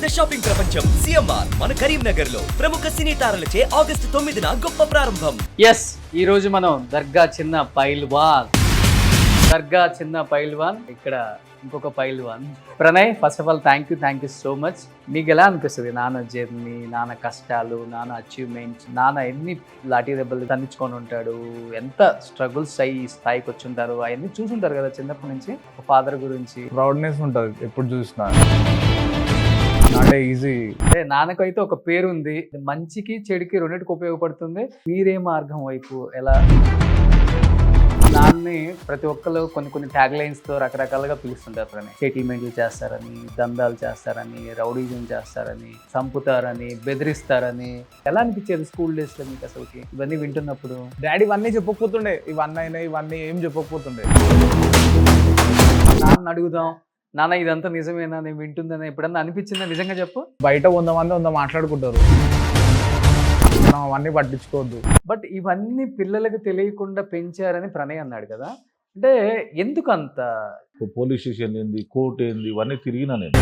పెద్ద షాపింగ్ ప్రపంచం సిఎంఆర్ మన కరీంనగర్ లో ప్రముఖ సినీ తారలచే ఆగస్టు 9న గొప్ప ప్రారంభం. ఈ రోజు మనం దర్గా చిన్న పైల్వాన్ ఇక్కడ ఇంకొక పైల్వాన్ Pranay. First of all thank you so much. మీకు ఎలా అనిపిస్తుంది నాన్న జర్నీ, నాన్న కష్టాలు, నాన్న అచీవ్మెంట్స్, నాన్న ఎన్ని లాఠీ దెబ్బలు తన్నించుకొని ఉంటాడు, ఎంత స్ట్రగుల్స్ అయ్యి ఈ స్థాయికి వచ్చి ఉంటారు, అవన్నీ చూసుంటారు కదా చిన్నప్పటి నుంచి. ఫాదర్ గురించి ప్రౌడ్నెస్ ఉంటుంది ఎప్పుడు చూసినా. Not easy. అంటే నాన్నకైతే ఒక పేరు ఉంది, మంచికి చెడుకి రెండింటికి ఉపయోగపడుతుంది. మీరే మార్గం వైపు ఎలా? నాన్ని ప్రతి ఒక్కరు కొన్ని ట్యాగ్ లైన్స్ తో రకరకాలుగా పిలుస్తుంటారు. సెటిల్మెంట్లు చేస్తారని, దందాలు చేస్తారని, రౌడీజం చేస్తారని, చంపుతారని, బెదిరిస్తారని. ఎలా అనిపించేది స్కూల్ డేస్ లో మీకు అసలుకి ఇవన్నీ వింటున్నప్పుడు? డాడీ ఇవన్నీ చెప్పకపోతుండే, ఇవన్నీ ఏం చెప్పకపోతుండే. నాన్న అడుగుదాం, నాన్న ఇదంతా నిజమేనా, నేను వింటుందని ఎప్పుడన్నా అనిపించిందా? నిజంగా చెప్పు. బయట 100 మంది మాట్లాడుకుంటారు, మనం అవన్నీ పట్టించుకోవద్దు. బట్ ఇవన్నీ పిల్లలకు తెలియకుండా పెంచారని ప్రణయ్ అన్నాడు కదా, అంటే ఎందుకు అంత? పోలీస్ స్టేషన్ ఏంది, కోర్టు ఏంది, ఇవన్నీ తిరిగినా నేను.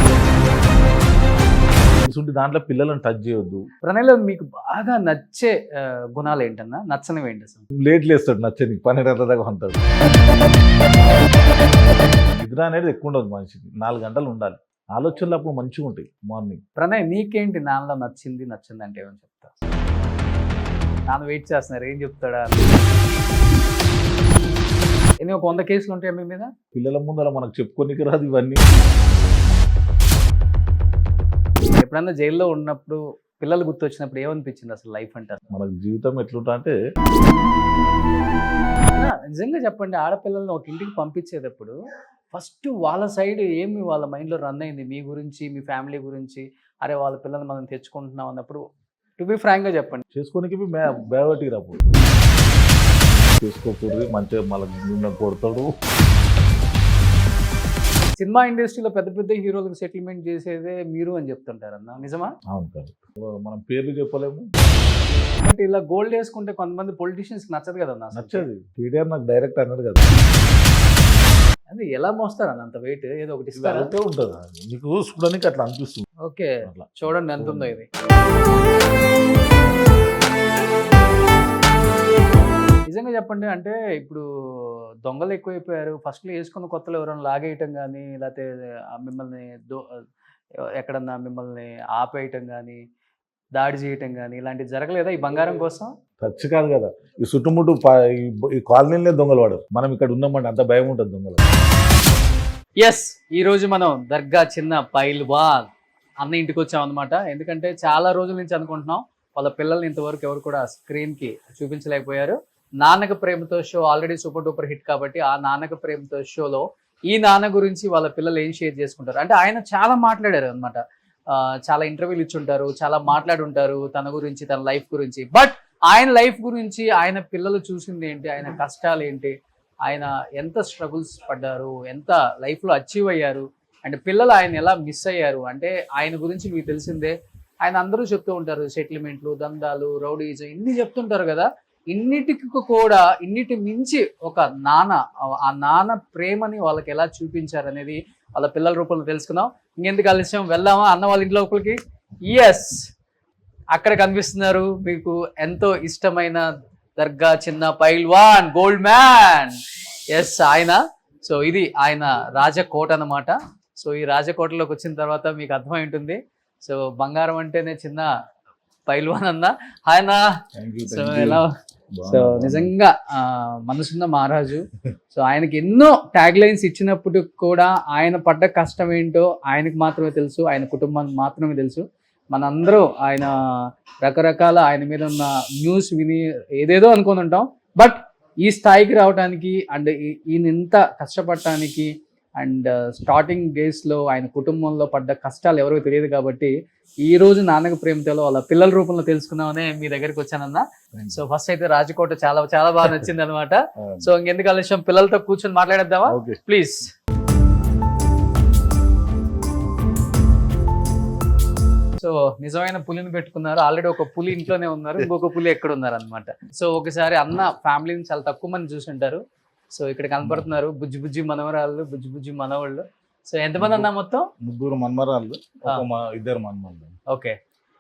దాంట్లో పిల్లలను టచ్ చేయొద్దు. ప్రణయ్లో మీకు బాగా నచ్చే గుణాలు ఏంటన్నా, నచ్చనివి ఏంటి అసలు? లేట్ లేస్తాడు, నచ్చని 12 దాకా ఉంటాడు. నిద్ర అనేది ఎక్కువ ఉండదు మనిషికి, 4 గంటలు ఉండాలి. ఆలోచనలు అప్పుడు మంచిగా ఉంటాయి మార్నింగ్. ప్రణయ్ నీకేంటి నాన్నలో నచ్చింది అంటే ఏమని చెప్తా? నాన్న వెయిట్ చేస్తున్నారు, ఏం చెప్తాడా? ఎన్ని ఒక 100 కేసులు ఉంటాయా మీ మీద? పిల్లల ముందు అలా మనకు చెప్పుకోనికి రాదు ఇవన్నీ. ఎప్పుడన్నా జైల్లో ఉన్నప్పుడు పిల్లలు గుర్తొచ్చినప్పుడు ఏమనిపించింది అసలు లైఫ్ అంటే? మనకు జీవితం ఎట్లుంటా అంటే, నిజంగా చెప్పండి, ఆడపిల్లల్ని ఒక ఇంటికి పంపించేటప్పుడు ఫస్ట్ వాళ్ళ సైడ్ ఏమి వాళ్ళ మైండ్లో రన్ అయింది మీ గురించి, మీ ఫ్యామిలీ గురించి? అరే వాళ్ళ పిల్లల్ని మనం తెచ్చుకుంటున్నాం అన్నప్పుడు టు బి ఫ్రాంక్గా చెప్పండి. చేసుకోనికి బేవటికి రాపు, చేసుకోకూడదు, మంచిగా మళ్ళీ నిన్న కొడతాడు. సినిమా ఇండస్ట్రీలో పెద్ద హీరోలకు సెటిల్మెంట్ చేసేదే మీరు అని చెప్తుంటారన్న, నిజమా? అవును కాదు, మనం పేర్లు చెప్పలేము. బట్ ఇలా గోల్డ్ వేసుకుంటే కొంతమంది పొలిటీషియన్స్ నచ్చదు కదన్నా. నచ్చదు. టీడీఆర్ నాకు డైరెక్ట్ అన్నాడు కదా, అది ఎలా మోస్తారన్న అంత వెయిట్? ఏదో ఒకటి ఇస్తారా? ఉంటుంది నీకు చూడడానికి అట్లా అనిపిస్తుంది. ఓకే, చూడండి ఎంత ఉందో ఇది. నిజంగా చెప్పండి, అంటే ఇప్పుడు దొంగలు ఎక్కువైపోయారు. ఫస్ట్లో వేసుకున్న కొత్తలో ఎవరైనా లాగేయటం కానీ, లేకపోతే మిమ్మల్ని ఎక్కడన్నా మిమ్మల్ని ఆపేయటం కానీ, దాడి చేయటం కానీ ఇలాంటివి జరగలేదా ఈ బంగారం కోసం? ఖర్చు కాదు కదా, ఈ చుట్టుముట్టు ఈ కాలనీలే దొంగలు వాడు. మనం ఇక్కడ ఉన్నామంటే అంత భయం ఉంటుంది దొంగలు. ఈ రోజు మనం దర్గా చిన్న పైల్వాన్ అన్న ఇంటికి వచ్చాం అనమాట. ఎందుకంటే చాలా రోజుల నుంచి అనుకుంటున్నాం, వాళ్ళ పిల్లల్ని ఇంతవరకు ఎవరు కూడా స్క్రీన్కి చూపించలేకపోయారు. నాన్నక ప్రేమతో show already super duper hit కాబట్టి, ఆ నాన్నక ప్రేమతో షోలో ఈ నాన్న గురించి వాళ్ళ పిల్లలు ఏం షేర్ చేసుకుంటారు అంటే, ఆయన చాలా మాట్లాడారు అనమాట. చాలా ఇంటర్వ్యూలు ఇచ్చుంటారు, చాలా మాట్లాడుంటారు తన గురించి, తన లైఫ్ గురించి. బట్ ఆయన లైఫ్ గురించి, ఆయన పిల్లలు చూసింది ఏంటి, ఆయన కష్టాలు ఏంటి, ఆయన ఎంత స్ట్రగుల్స్ పడ్డారు, ఎంత లైఫ్లో అచీవ్ అయ్యారు, అండ్ పిల్లలు ఆయన ఎలా మిస్ అయ్యారు అంటే ఆయన గురించి మీకు తెలిసిందే. ఆయన అందరూ చెప్తూ ఉంటారు, సెటిల్మెంట్లు, దందాలు, రౌడీజం ఇన్ని చెప్తుంటారు కదా. ఇన్నిటికి కూడా ఇన్నిటి మించి ఒక నాన్న, ఆ నాన్న ప్రేమని వాళ్ళకి ఎలా చూపించారు అనేది వాళ్ళ పిల్లల రూపంలో తెలుసుకుందాం. ఇంకెందుకు ఆలస్యం, వెళ్దామా అన్న వాళ్ళ ఇంట్లో లోపలికి? అక్కడ కనిపిస్తున్నారు మీకు ఎంతో ఇష్టమైన దర్గా చిన్న పైల్వాన్, గోల్డ్ మ్యాన్. ఆయన. సో ఇది ఆయన రాజకోట అన్నమాట. సో ఈ రాజకోటలోకి వచ్చిన తర్వాత మీకు అర్థమై ఉంటుంది, సో బంగారం అంటేనే చిన్న పైల్వాన్ అన్న. ఆయన సో ఎలా, సో నిజంగా మనసున్న మహారాజు. సో ఆయనకి ఎన్నో ట్యాగ్ లైన్స్ ఇచ్చినప్పుడు కూడా ఆయన పడ్డ కష్టం ఏంటో ఆయనకు మాత్రమే తెలుసు, ఆయన కుటుంబానికి మాత్రమే తెలుసు. మనందరూ ఆయన రకరకాల ఆయన మీద ఉన్న న్యూస్ విని ఏదేదో అనుకుని ఉంటాం. బట్ ఈ స్థాయికి రావడానికి అండ్ ఈయన ఇంత కష్టపడటానికి అండ్ స్టార్టింగ్ డేస్లో ఆయన కుటుంబంలో పడ్డ కష్టాలు ఎవరికి తెలియదు కాబట్టి, ఈ రోజు నాన్నకు ప్రేమతో వాళ్ళ పిల్లల రూపంలో తెలుసుకున్నామనే మీ దగ్గరికి వచ్చానన్న. సో ఫస్ట్ అయితే రాజకోట చాలా చాలా బాగా నచ్చింది అనమాట. సో ఇంకెందుకు ఆలస్యం, పిల్లలతో కూర్చొని మాట్లాడేద్దామా ప్లీజ్? సో నిజమైన పులిని పెట్టుకున్నారు, ఆల్రెడీ ఒక పులి ఇంట్లోనే ఉన్నారు, ఇంకొక పులి ఎక్కడ ఉన్నారు అనమాట. సో ఒకసారి అన్న ఫ్యామిలీని చాలా తక్కువ మంది చూసి ఉంటారు. సో ఇక్కడ కనపడుతున్నారు బుజ్జి బుజ్జి మనవరాళ్ళు, బుజ్జి బుజ్జి మనవాళ్ళు. సో ఎంతమంది అన్నా మొత్తం? ముగ్గురు మన్మరాళ్ళు, ఇద్దరు మన్మరాళ్ళు, ఓకే,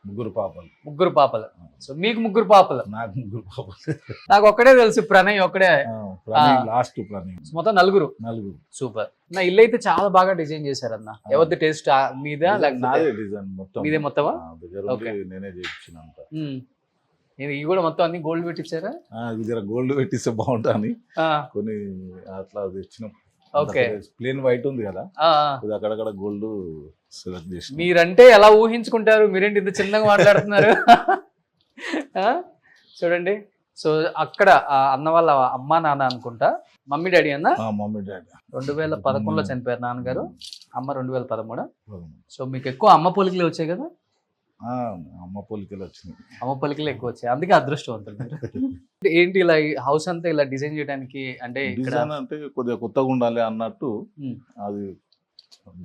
ముగ్గురు పాపలు. ముగ్గురు పాపలు. సో మీకు ముగ్గురు పాపలు? నాకు ముగ్గురు పాపలు. నాకు ఒక్కడే తెలుసు, ప్రణయ్ ఒక్కడే. లాస్ట్ ప్రణయ్. మొత్తం నలుగురు. సూపర్. నా ఇల్లు అయితే చాలా బాగా డిజైన్ చేశారన్న. ఎవరిది టేస్ట్ మీద? నాదే డిజైన్ మొత్తం. మీదే మొత్తమా? ఓకే, నేనే చేయించినంత. ఇవి కూడా మొత్తం అన్ని గోల్డ్ పెట్టించారా? గోల్డ్ పెట్టిస్తే బాగుంటా అని కొన్ని అట్లా తెచ్చినాం. ఓకే, ప్లేన్ వైట్ ఉంది కదా, అక్కడక్కడ గోల్డ్ సెలెక్ట్ చేసి. మీరంటే ఎలా ఊహించుకుంటారు? మీరేంటి ఇంత చిన్నగా మాట్లాడుతున్నారు? చూడండి. సో అక్కడ అన్న వాళ్ళ అమ్మా నాన్న అనుకుంటా, మమ్మీ డాడీ అన్న. మమ్మీ డాడీ 2011లో చనిపోయారు నాన్నగారు, అమ్మ 2013. సో మీకు ఎక్కువ అమ్మ పోలికలే వచ్చాయి కదా? అమ్మ పోలికలు వచ్చినాయి. అమ్మ పోలికలు ఎక్కువ వచ్చాయి, అందుకే అదృష్టవంతులు. ఏంటి ఇలా హౌస్ అంతా ఇలా డిజైన్ చేయడానికి? అంటే ఇక్కడ అంటే కొద్దిగా కొత్తగా ఉండాలి అన్నట్టు అది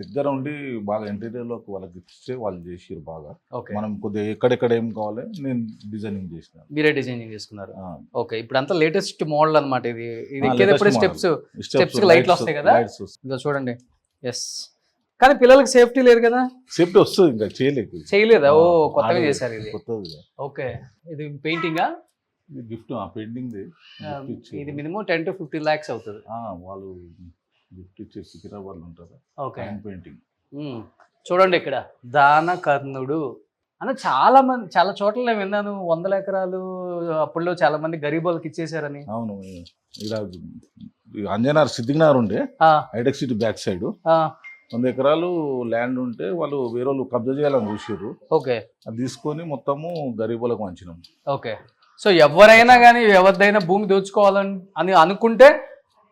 దగ్గర ఉండి బాగా ఇంటీరియర్ లో వాళ్ళకి ఇస్తే వాళ్ళు చేసిరు బాగా. మనం కొద్దిగా ఎక్కడెక్కడ ఏం కావాలి నేను డిజైనింగ్ చేసిన. మీరే డిజైనింగ్ చేసుకున్నారు? ఓకే. ఇప్పుడు అంతా లేటెస్ట్ మోడల్ అన్నమాట. ఇది ఎక్కేటప్పుడు స్టెప్స్ లైట్లు వస్తాయి కదా, ఇదో చూడండి. ఎస్, కానీ పిల్లలకి సేఫ్టీ లేదు కదా? సేఫ్టీ వస్తుంది, ఇంకా చేయలేదా? ఓ, కొత్తగా చేశారు ఇది. కొత్తది. ఓకే, ఇది పెయింటింగా? Gift painting. ఇది మినిమం 10 to 15 lakhs అవుతుంది. వాళ్ళు గిఫ్ట్ ఇచ్చే సికింద్రాబాద్ ఉంటారు. Okay, painting. చూడండి ఇక్కడ దాన కర్ణుడు అని చాలా మంది, చాలా చోట్ల నేను విన్నాను 100 ఎకరాలు అప్పుల్లో చాలా మంది గరీబోళ్ళకి ఇచ్చేసారని. అవును, ఇక్కడ అంజనార్ సిద్ధినగర్ ఉండే హైటెక్ సిటీ బ్యాక్ సైడ్ 100 ఎకరాలు ల్యాండ్ ఉంటే వాళ్ళు వేరే వాళ్ళు కబ్జా చేయాలని చూసారు. ఓకే, అది తీసుకొని మొత్తము గరీబులకు పంచినాం. ఓకే. సో ఎవరైనా కానీ ఎవరిదైనా భూమి దోచుకోవాలని అని అనుకుంటే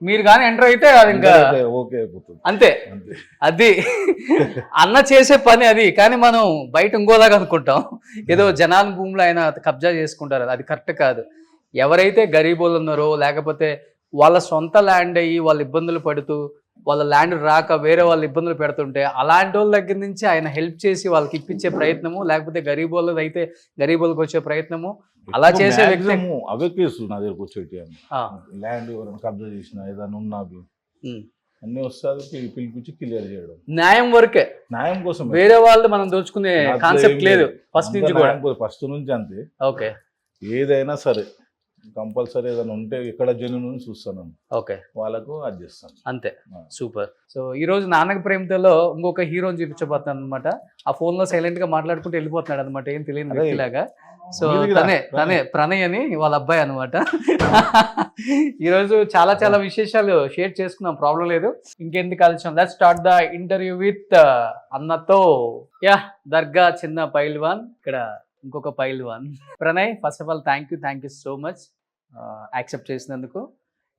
మీరు కానీ ఎంటర్ అయితే అది ఇంకా ఓకే అయిపోతుంది. అంతే, అది అన్న చేసే పని అది. కానీ మనం బయట ఇంకోలాగా అనుకుంటాం, ఏదో జనాల భూములు ఆయన కబ్జా చేసుకుంటారు, అది కరెక్ట్ కాదు. ఎవరైతే గరీబోళ్ళు ఉన్నారో, లేకపోతే వాళ్ళ సొంత ల్యాండ్ అయ్యి వాళ్ళు ఇబ్బందులు పడుతూ వాళ్ళ ల్యాండ్ రాక వేరే వాళ్ళు ఇబ్బందులు పెడుతుంటే అలాంటి వాళ్ళ దగ్గర నుంచి ఆయన హెల్ప్ చేసి వాళ్ళకి ఇప్పించే ప్రయత్నము, లేకపోతే గరీబోళ్ళది అయితే గరీబోళ్ళకి వచ్చే ప్రయత్నము, అలా చేసే వ్యక్తి. అవే కేసులు నా దగ్గరకు వచ్చేటి, ల్యాండ్ ఎవరైనా కబ్జా చేసిన ఏదైనా ఉన్నవి అన్ని వస్తుంది పిలిపించి క్లియర్ చేయడం. న్యాయం వరకే, న్యాయం కోసం. వేరే వాళ్ళు మనం దోచుకునే కాన్సెప్ట్ లేదు ఫస్ట్ నుంచి కూడా. ఫస్ట్ నుంచి అంతే. ఓకే, ఏదైనా సరే కంపల్సరీ ఏదైనా ఉంటే ఎక్కడ జెన్యూన్ చూస్తాను. ఓకే, వాళ్ళకు అది చేస్తాను అంతే. సూపర్. సో ఈ రోజు నాన్నక ప్రేమతో ఇంకొక హీరోని చూపించబోతున్నాను అనమాట. ఆ ఫోన్ లో సైలెంట్ గా మాట్లాడుకుంటూ వెళ్ళిపోతున్నాడు అనమాట, ఏం తెలియదు వ్యక్తిలాగా. సో తనే ప్రణయ్ అని వాళ్ళ అబ్బాయి అనమాట. ఈరోజు చాలా చాలా విశేషాలు షేర్ చేసుకున్నాం, ప్రాబ్లం లేదు. ఇంకెందుకు ఆలోచన, let's start the interview with అన్నతో. యా, దర్గా చిన్న పైల్వాన్, ఇక్కడ ఇంకొక పైల్వాన్ Pranay. First of all thank you so much accept చేసినందుకు.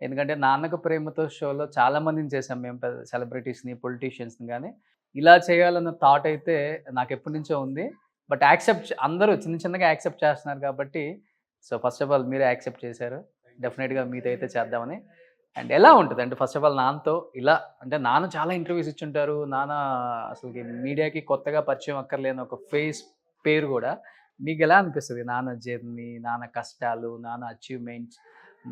ఎందుకంటే నాన్నక ప్రేమతో షోలో చాలా మందిని చేసాం మేము, సెలబ్రిటీస్ని, పొలిటీషియన్స్ని. కానీ ఇలా చేయాలన్న థాట్ అయితే నాకు ఎప్పటి నుంచో ఉంది. బట్ యాక్సెప్ట్ అందరూ చిన్నగా యాక్సెప్ట్ చేస్తున్నారు కాబట్టి, సో ఫస్ట్ ఆఫ్ ఆల్ మీరే యాక్సెప్ట్ చేశారు. డెఫినెట్గా మీతో అయితే చేద్దామని. అండ్ ఎలా ఉంటుంది అంటే ఫస్ట్ ఆఫ్ ఆల్ నాన్నతో ఇలా, అంటే నాన్న చాలా ఇంటర్వ్యూస్ ఇచ్చుంటారు. నాన్న అసలుకి మీడియాకి కొత్తగా పరిచయం అక్కర్లేని ఒక ఫేస్, పేరు కూడా. మీకు ఎలా అనిపిస్తుంది నాన్న జర్నీ, నాన్న కష్టాలు, నాన్న అచీవ్మెంట్స్,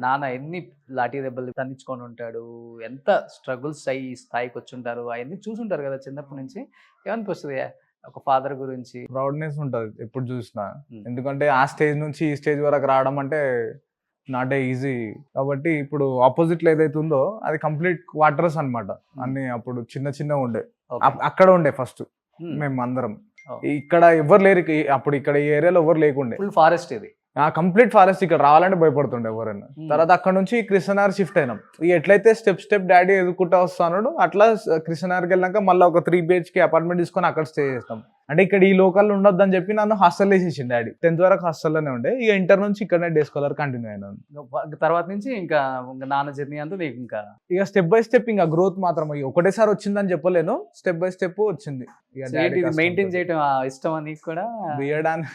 నాన్న ఎన్ని లాఠీ దెబ్బలు తన్నించుకొని ఉంటాడు, ఎంత స్ట్రగుల్స్ అయ్యి స్థాయికి వచ్చి ఉంటారు, అవన్నీ చూసుంటారు కదా చిన్నప్పటి నుంచి. ఏమనిపిస్తుంది ఒక ఫాదర్ గురించి? ప్రౌడ్నెస్ ఉంటుంది ఎప్పుడు చూసినా. ఎందుకంటే ఆ స్టేజ్ నుంచి ఈ స్టేజ్ వరకు రావడం అంటే నాట్ ఏ ఈజీ. కాబట్టి ఇప్పుడు ఆపోజిట్లో ఏదైతే ఉందో అది కంప్లీట్ క్వార్టర్స్ అనమాట. అన్ని అప్పుడు చిన్న ఉండే, అక్కడ ఉండే ఫస్ట్ మేము అందరం. ఇక్కడ ఎవరు లేరు అప్పుడు, ఇక్కడ ఈ ఏరియాలో ఎవరు లేకుండే. ఫుల్ ఫారెస్ట్ ఇది, కంప్లీట్ ఫారెస్ట్. ఇక్కడ రావాలంటే భయపడుతుండే ఎవరైనా. తర్వాత అక్కడ నుంచి కృష్ణనగర్ షిఫ్ట్ అయినాం. ఎట్లయితే స్టెప్ డాడీ ఎదుర్కొంటా వస్తాడు, అట్లా కృష్ణనగర్కి వెళ్ళాక మళ్ళీ ఒక 3 BHK అపార్ట్మెంట్ తీసుకొని అక్కడ స్టే చేస్తాం. అంటే ఇక్కడ ఈ లోకల్ ఉండొద్దు అని చెప్పి నన్ను హాస్టల్ వేసేసిండు డాడీ. 10th వరకు హాస్టల్లోనే ఉండే. ఇక ఇంటర్ నుంచి ఇక్కడనే డే స్కాలర్ కంటిన్యూ అయినాను. తర్వాత నుంచి ఇంకా నాన్న జర్నీ అంతా నీకు ఇంకా ఇక స్టెప్ బై స్టెప్ ఇంకా గ్రోత్ మాత్రం ఒకటేసారి వచ్చిందని చెప్పలేను, స్టెప్ బై స్టెప్ వచ్చింది. మెయింటైన్ చేయడం ఇష్టం నీకు కూడా? బియర్డ్ అని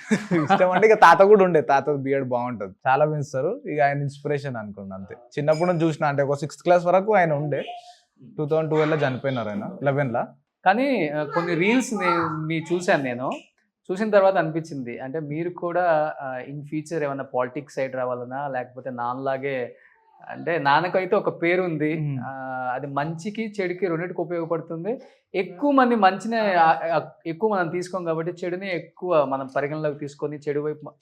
ఇష్టం అంటే ఇక తాత కూడా ఉండే, తాత బియర్డ్ బాగుంటది, చాలా పెంచుతారు. ఇక ఆయన ఇన్స్పిరేషన్ అనుకోండి అంతే. చిన్నప్పుడు చూసిన, అంటే ఒక 6th క్లాస్ వరకు ఆయన ఉండే. 2012లో చనిపోయినారు ఆయన, 11లో. కానీ కొన్ని రీల్స్ చూశాను నేను. చూసిన తర్వాత అనిపించింది, అంటే మీరు కూడా ఇన్ ఫ్యూచర్ ఏమైనా పాలిటిక్స్ సైడ్ రావాలన్నా, లేకపోతే నాన్నలాగే అంటే నాన్నకైతే ఒక పేరు ఉంది, మ్మ్. అది మంచికి చెడుకి రెండింటికి ఉపయోగపడుతుంది. ఎక్కువ మంది మంచినే ఎక్కువ మనం తీసుకోం కాబట్టి చెడుని ఎక్కువ మనం పరిగణలోకి తీసుకొని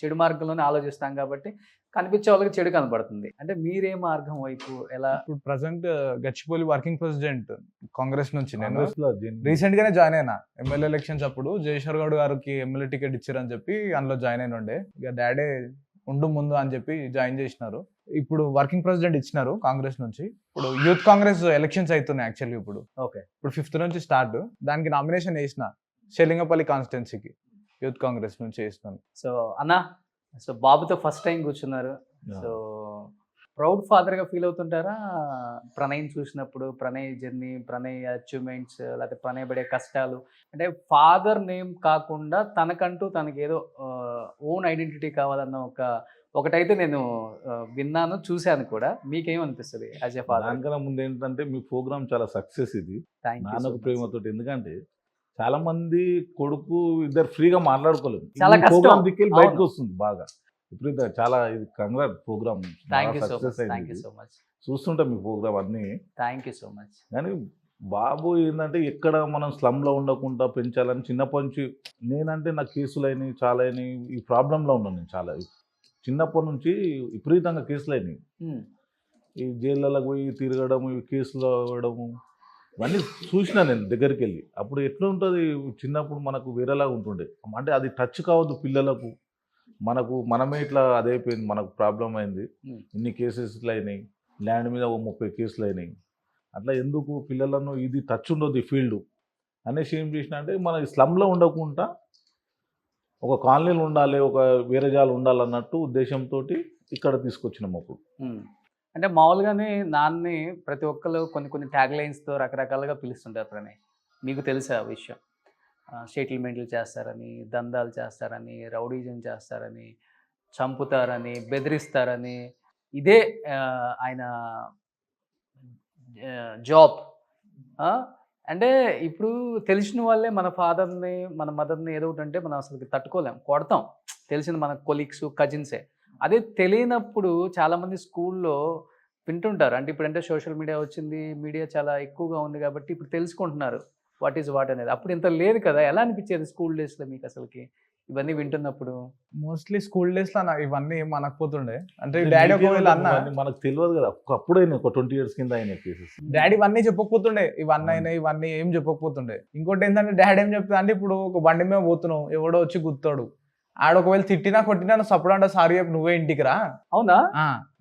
చెడు మార్గంలోనే ఆలోచిస్తాం కాబట్టి కనిపించే వాళ్ళకి చెడు కనబడుతుంది. అంటే మీరే మార్గం వైపు ఎలా? ఇప్పుడు present Gachibowli working president Congress నుంచి నేను కాంగ్రెస్ లో జైన్ రీసెంట్ గానే జాయిన్ అయినా. ఎమ్మెల్యే ఎలక్షన్స్ అప్పుడు జయేశ్వర్ గౌడ్ గారికి ఎమ్మెల్యే టికెట్ ఇచ్చారని చెప్పి అందులో జాయిన్ అయిన ఉండే. ఇక డాడీ ఉండు ముందు అని చెప్పి జాయిన్ చేసినారు. ఇప్పుడు వర్కింగ్ ప్రెసిడెంట్ ఇచ్చినారు కాంగ్రెస్ నుంచి. ఇప్పుడు యూత్ కాంగ్రెస్ ఎలక్షన్స్ అవుతున్నాయి యాక్చువల్లీ. ఓకే. ఇప్పుడు 5th నుంచి స్టార్ట్. దానికి నామినేషన్ వేసిన షెలింగపల్లి కాన్స్టిట్యున్సీకి యూత్ కాంగ్రెస్ నుంచి వేసినాను. సో అన్న, సో బాబుతో ఫస్ట్ టైం కూర్చున్నారు. సో ప్రౌడ్ ఫాదర్గా ఫీల్ అవుతుంటారా ప్రణయ్ని చూసినప్పుడు? ప్రణయ్ జర్నీ, ప్రణయ్ అచీవ్మెంట్స్, లేకపోతే ప్రణయ్ పడే కష్టాలు, అంటే ఫాదర్ నేమ్ కాకుండా తనకంటూ తనకి ఏదో ఓన్ ఐడెంటిటీ కావాలన్న ఒకటైతే నేను విన్నాను, చూశాను కూడా. మీకేమనిపిస్తుంది యాజ్ ఎ ఫాదర్? దానికన్నా ముందు ఏంటంటే మీ ప్రోగ్రామ్ చాలా సక్సెస్ ఇది, నాన్నకు ప్రేమతో. ఎందుకంటే చాలా మంది కొడుకు ఇద్దరు ఫ్రీగా మాట్లాడుకోలేదు, చాలా కష్టం. ప్రోగ్రామ్ దిక్కి బయటకు అవును. వస్తుంది బాగా. ఇప్పుడు ఇది చాలా ఇది congrats program, thank you so success much, thank అయింది. యూ సో మచ్, చూస్తుంటాం మీ ప్రోగ్రామ్ అన్ని. Thank you so much. కానీ బాబు ఏంటంటే ఎక్కడ మనం స్లమ్లో ఉండకుండా పెంచాలని చిన్నప్పటి నుంచి. నేనంటే నాకు కేసులు అయినాయి, చాలా అయినాయి, ఈ ప్రాబ్లంలో ఉన్నాను నేను చాలా. చిన్నప్పటి నుంచి విపరీతంగా కేసులు అయినాయి. ఈ జైళ్ళకు పోయి తిరగడం, ఈ కేసులు అవ్వడము, ఇవన్నీ చూసినా నేను దగ్గరికి వెళ్ళి. అప్పుడు ఎట్లా ఉంటుంది చిన్నప్పుడు మనకు వేరేలాగా ఉంటుండే. అంటే అది టచ్ కావద్దు పిల్లలకు. మనమే ఇట్లా అదైపోయింది, మనకు ప్రాబ్లం అయింది. ఇన్ని కేసెస్ ఇట్లా అయినాయి, ల్యాండ్ మీద 30 కేసులు అయినాయి. అట్లా ఎందుకు పిల్లలను ఇది టచ్ ఉండొద్దు ఈ ఫీల్డ్ అనేసి ఏం చేసిన అంటే మన స్లమ్లో ఉండకుండా ఒక కాలనీలు ఉండాలి, ఒక వేరే జాలు ఉండాలన్నట్టు ఉద్దేశంతో ఇక్కడ తీసుకొచ్చినాం అప్పుడు. అంటే మామూలుగానే నాన్ని ప్రతి ఒక్కరు కొన్ని ట్యాగ్ లైన్స్తో రకరకాలుగా పిలుస్తుంటారు ప్రణయ్. మీకు తెలుసా ఆ విషయం? సెటిల్మెంట్లు చేస్తారని, దందాలు చేస్తారని, రౌడీజం చేస్తారని, చంపుతారని, బెదిరిస్తారని. ఇదే ఆయన జాబ్. అంటే ఇప్పుడు తెలిసిన వాళ్ళే మన ఫాదర్ని, మన మదర్ని ఏదో ఒకటి అంటే మనం అసలు తట్టుకోలేం, కొడతాం. తెలిసిన మన కొలీగ్స్, కజిన్సే. అదే తెలియనప్పుడు చాలామంది స్కూల్లో వింటుంటారు. అంటే ఇప్పుడంటే సోషల్ మీడియా వచ్చింది, మీడియా చాలా ఎక్కువగా ఉంది కాబట్టి ఇప్పుడు తెలుసుకుంటున్నారు వాట్ ఈజ్ వాట్ అనేది. అప్పుడు ఇంత లేదు కదా. ఎలా అనిపించేది స్కూల్ డేస్లో మీకు అసలుకి ఇవన్నీ వింటున్నప్పుడు? మోస్ట్లీ స్కూల్ డేస్ లో ఇవన్నీ ఏం అనకపోతుండే. అంటే డాడీ ఒకవేళ అన్న మనకు తెలియదు కదా, అప్పుడే ఒక 20 years కింద అయిన కేసెస్. డాడీ ఇవన్నీ చెప్పకపోతుండే, ఇవన్నీ అయినాయి ఇవన్నీ ఏం చెప్పకపోతుండే. ఇంకోటి ఏంటంటే డాడీ ఏం చెప్తా అంటే, ఇప్పుడు ఒక బండి మీద పోతున్నావు, ఎవడో వచ్చి గుర్తాడు, ఆడ ఒకవేళ తిట్టినా కొట్టినా నువ్వు సప్పుడు అంటే సారీ చెప్పి నువ్వే ఇంటికి రా, అవునా,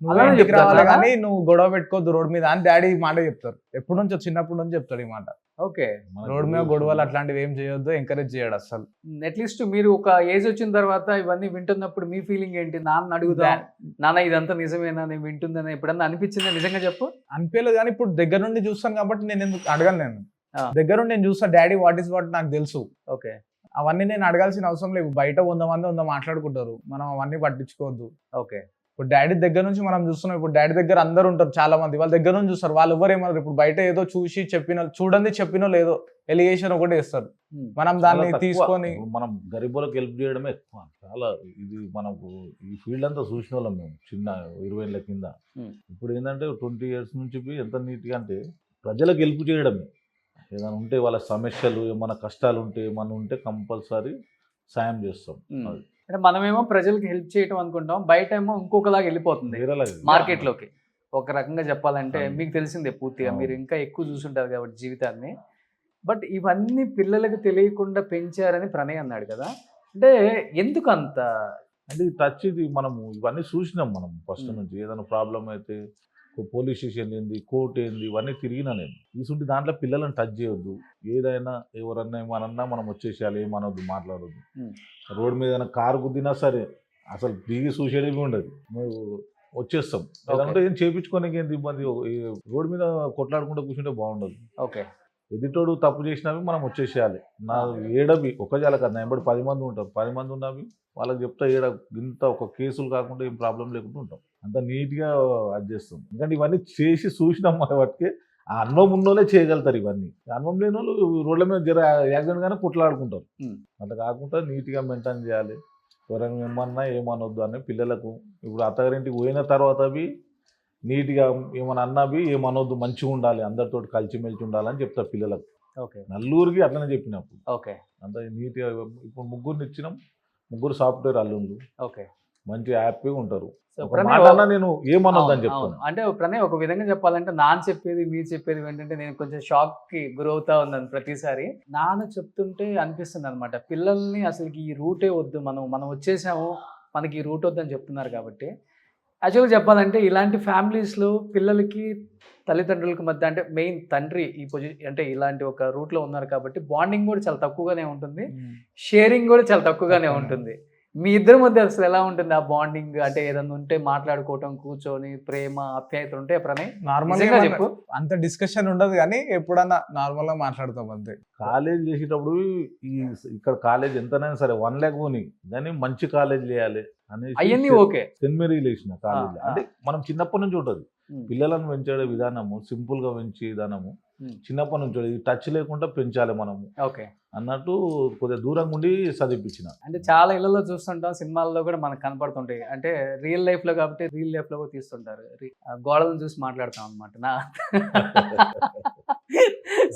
నువ్వే ఇంటికి రావాలి కానీ నువ్వు గొడవ పెట్టుకోవద్దు రోడ్ మీద అని డాడీ ఈ మాట చెప్తారు. ఎప్పటి నుంచో చిన్నప్పటి నుంచి చెప్తాడు ఈ మాట. ఓకే. రోడ్ మీద గొడవలు అట్లాంటివి ఏం చేయొద్దు, ఎంకరేజ్ చేయడు అసలు. అట్లీస్ట్ మీరు ఒక ఏజ్ వచ్చిన తర్వాత ఇవన్నీ వింటున్నప్పుడు మీ ఫీలింగ్ ఏంటి? నాన్న అడుగుదా, నాన్న ఇదంతా నిజమేనా, నేను వింటుందని ఎప్పుడన్నా అనిపించిందా? నిజంగా చెప్పు. అనిపించలేదు, కానీ ఇప్పుడు దగ్గర నుండి చూస్తాను కాబట్టి నేను ఎందుకు అడగను. నేను దగ్గర నుండి నేను చూస్తా, డాడీ వాట్ ఈస్ వాట్ నాకు తెలుసు. ఓకే. అవన్నీ నేను అడగాల్సిన అవసరం లేదు. బయట 100 మంది మాట్లాడుకుంటారు, మనం అవన్నీ పట్టించుకోవద్దు. ఓకే. ఇప్పుడు డాడీ దగ్గర నుంచి మనం చూస్తున్నాం. ఇప్పుడు డాడీ దగ్గర అందరు ఉంటారు, చాలా మంది వాళ్ళ దగ్గర నుంచి చూస్తారు. వాళ్ళు ఎవరు ఏమన్నారు, ఇప్పుడు బయట ఏదో చూసి చూడండి చెప్పినో లేదో ఎలిగేషన్ ఒకటి వేస్తారు. మనం దాన్ని తీసుకొని మనం గరీబులకు హెల్ప్ చేయడమే ఎక్కువ. చాలా ఇది మనకు ఈ ఫీల్డ్ అంతా చూసిన వాళ్ళం మేము చిన్న 20 ఏళ్ళ కింద. ఇప్పుడు ఏంటంటే 20 years నుంచి ఎంత నీట్గా అంటే ప్రజలకు హెల్ప్ చేయడమే. ఏదైనా ఉంటే వాళ్ళ సమస్యలు, ఏమైనా కష్టాలు ఉంటే, ఏమైనా ఉంటే కంపల్సరీ సాయం చేస్తాం. అంటే మనమేమో ప్రజలకి హెల్ప్ చేయటం అనుకుంటాం, బయట ఏమో ఇంకొకలాగా వెళ్ళిపోతుంది మార్కెట్లోకి. ఒక రకంగా చెప్పాలంటే మీకు తెలిసిందే పూర్తిగా, మీరు ఇంకా ఎక్కువ చూసుంటారు కాబట్టి జీవితాన్ని. బట్ ఇవన్నీ పిల్లలకు తెలియకుండా పెంచారని ప్రణయ్ అన్నాడు కదా, అంటే ఎందుకు అంత? అంటే టచ్ ఇది మనము ఇవన్నీ చూసినాం మనం ఫస్ట్ నుంచి. ఏదైనా ప్రాబ్లం అయితే పోలీస్ స్టేషన్ ఏంది, కోర్టు ఏంది, ఇవన్నీ తిరిగినా నేను. తీసుంటే దాంట్లో పిల్లలను టచ్ చేయొద్దు. ఏదైనా ఎవరన్నా ఏమన్నా మనం వచ్చేసేయాలి, ఏమనొద్దు, మాట్లాడొద్దు. రోడ్డు మీద ఏదైనా కారు గుద్దినా సరే అసలు దిగి చూసేది ఉండదు, నువ్వు వచ్చేస్తాం. ఏదంటే ఏం చేయించుకోనికి ఏంటి ఇబ్బంది. రోడ్డు మీద కొట్లాడుకుంటూ కూర్చుంటే బాగుండదు. ఓకే. ఎదుటోడు తప్పు చేసినవి మనం వచ్చేసేయాలి. నా ఏడవి ఒక జాల కదా, నా ఎంబడి 10 మంది ఉంటారు. 10 మంది ఉన్నవి వాళ్ళకి చెప్తా, ఇంత ఒక కేసులు కాకుండా ఏం ప్రాబ్లం లేకుండా ఉంటాం. అంత నీట్గా అది చేస్తాం. ఎందుకంటే ఇవన్నీ చేసి చూసినాం వాటికి. ఆ అనుభవం ఉన్నోళ్ళే చేయగలుగుతారు ఇవన్నీ. అనుభవం లేని వాళ్ళు రోడ్ల మీద యాక్సిడెంట్ గానే కొట్లాడుకుంటారు. అట్లా కాకుండా నీట్గా మెయింటైన్ చేయాలి. ఎవరైనా ఏమన్నా ఏమనొద్దు అని పిల్లలకు. ఇప్పుడు అత్తగారింటికి పోయిన తర్వాత అవి నీట్గా ఏమైనా అన్నవి ఏమనొద్దు, మంచిగా ఉండాలి, అందరితో కలిసిమెలిసి ఉండాలని చెప్తా పిల్లలకు. ఓకే నల్లూరికి అట్లనే చెప్పినప్పుడు ఓకే అంత నీట్గా. ఇప్పుడు ముగ్గురిని ఇచ్చినాం, ముగ్గురు సాఫ్ట్వేర్ అల్లుండ్రు, ఓకే. మంచి హ్యాపీగా ఉంటారు. సో ఒక ప్రణయ్ మాట అన్నా నేను ఏమనొద్దని చెప్తాను. అవును. అంటే ప్రణయ్ ఒక విధంగా చెప్పాలంటే నాన్న చెప్పేది మీరు చెప్పేది ఏంటంటే నేను కొంచెం షాక్ కి గురవుతా ఉన్నాను ప్రతిసారి. నాన్న చెప్తుంటే అనిపిస్తుంది అనమాట, పిల్లల్ని అసలుకి ఈ రూటే వద్దు, మనం వచ్చేసాము, మనకి ఈ రూట్ వద్దని చెప్తున్నారు కాబట్టి. యాక్చువల్గా చెప్పాలంటే ఇలాంటి ఫ్యామిలీస్లో పిల్లలకి తల్లిదండ్రులకు మధ్య అంటే మెయిన్ తండ్రి ఈ అంటే ఇలాంటి ఒక రూట్లో ఉన్నారు కాబట్టి బాండింగ్ కూడా చాలా తక్కువగానే ఉంటుంది, షేరింగ్ కూడా చాలా తక్కువగానే ఉంటుంది. మీ ఇద్దరి మధ్య అసలు ఎలా ఉంటుంది ఆ బాండింగ్? అంటే ఏదన్నా ఉంటే మాట్లాడుకోవటం, కూర్చొని ప్రేమ ఆప్యాయత ఉంటే ప్రణయ్ నార్మల్ నిజంగా చెప్పు. అంత డిస్కషన్ ఉండదు కానీ ఎప్పుడన్నా నార్మల్ గా మాట్లాడతాం అంతే. కాలేజ్ చేసేటప్పుడు ఇక్కడ కాలేజ్ ఎంతనైనా సరే 1 lakh పోని కానీ మంచి కాలేజ్ చేయాలి అవన్నీ అనేసి ఓకే. సెంట్ మేరీ లేచిన కాలేజ్. ఆ. అంటే మనం చిన్నప్పటి నుంచి ఉంటుంది పిల్లలను పెంచే విధానము, సింపుల్ గా పెంచే విధానము చిన్నప్పటి నుంచి ఉంటుంది. టచ్ లేకుండా పెంచాలి మనము ఓకే అన్నట్టు కొద్దిగా దూరంగా ఉండి చదివిపించిన. అంటే చాలా ఇళ్లలో చూస్తుంటాం, సినిమాల్లో కూడా మనకు కనపడుతుంటాయి. అంటే రియల్ లైఫ్ లో కాబట్టి రియల్ లైఫ్ లో కూడా తీస్తుంటారు, గోడలను చూసి మాట్లాడతాం అనమాట నా.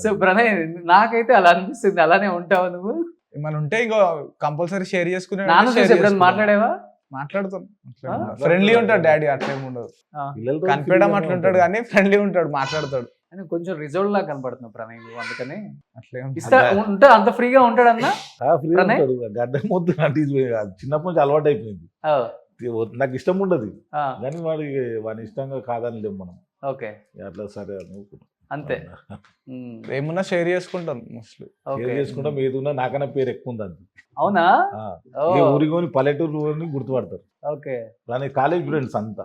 సో ప్రణయ్ నాకైతే అలా అనిపిస్తుంది, అలానే ఉంటావు నువ్వు? ఏమైనా ఉంటే ఇంకో కంపల్సరీ షేర్ చేసుకునే నాన్న చూసి ఎప్పుడైనా మాట్లాడేవా? మాట్లాడతాం. ఆ? ఫ్రెండ్లీ ఉంటాడు డాడీ, అట్లేం ఉండదు. పిల్లలతో కనిపించడం అట్లా ఉంటాడు కానీ ఫ్రెండ్లీ ఉంటాడు, మాట్లాడతాడు. అని కొంచెం రిజల్ట్ లాగా కనపడుతున్నావు ప్రణయ్ నువ్వు, అందుకని అట్లే ఇస్తా ఉంటే అంత ఫ్రీగా ఉంటాడన్నా. ఫ్రీ ఉంటాడు, గడ్డ మొద్దు అంటే చిన్నప్పటి నుంచి అలవాటు అయిపోయింది. నాకు ఇష్టం ఉండదు కానీ వాడి ఇష్టంగా కాదని లేవు మనం. ఓకే అట్లా సరే అనుకున్నాం అంతే. ఏమన్నా షేర్ చేసుకుంటాం మోస్ట్లీ. షేర్ చేసుకుంటాం. ఏదున్నా నాకన్నా పేరు ఎక్కువ ఉంది అంతే. అవునా? ఊరికొని పల్లెటూరు గుర్తుపడతారు. ఓకే. ప్రణయ్ కాలేజ్ ఫ్రెండ్స్ అంతా,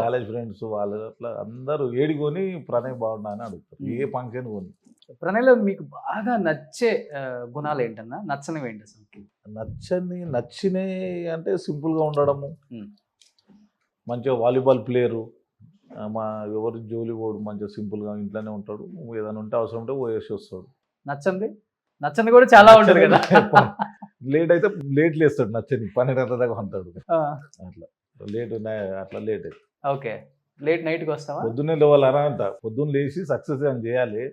కాలేజ్ ఫ్రెండ్స్ వాళ్ళు అట్లా అందరూ ఏడికొని ప్రణయ్ బాగున్నా అని అడుగుతారు, ఏ ఫంక్షన్ కొని. ప్రణయ్లో మీకు బాగా నచ్చే గుణాలు ఏంటన్నా? నచ్చనివి ఏంటి అసలు? నచ్చినాయి అంటే సింపుల్ గా ఉండడము, మంచిగా వాలీబాల్ ప్లేయరు, మా ఎవరు జోలి పోడు, మంచిగా సింపుల్ గా ఇంట్లోనే ఉంటాడు, ఏదైనా ఉంటే అవసరం ఉంటే పోయేసి వస్తాడు. నచ్చంది కూడా చాలా ఉంటుంది కదా. లేట్ అయితే లేట్ లేస్తాడు, నచ్చని 12 గంటల దాకా అంటాడు అట్లా. లేట్ అట్లా లేట్ అయితే ఓకే. లేట్ నైట్ కి వస్తావా? పొద్దున్నే లేవాలరా అంట, పొద్దున్న లేచి సక్సెస్ అని చేయాలి.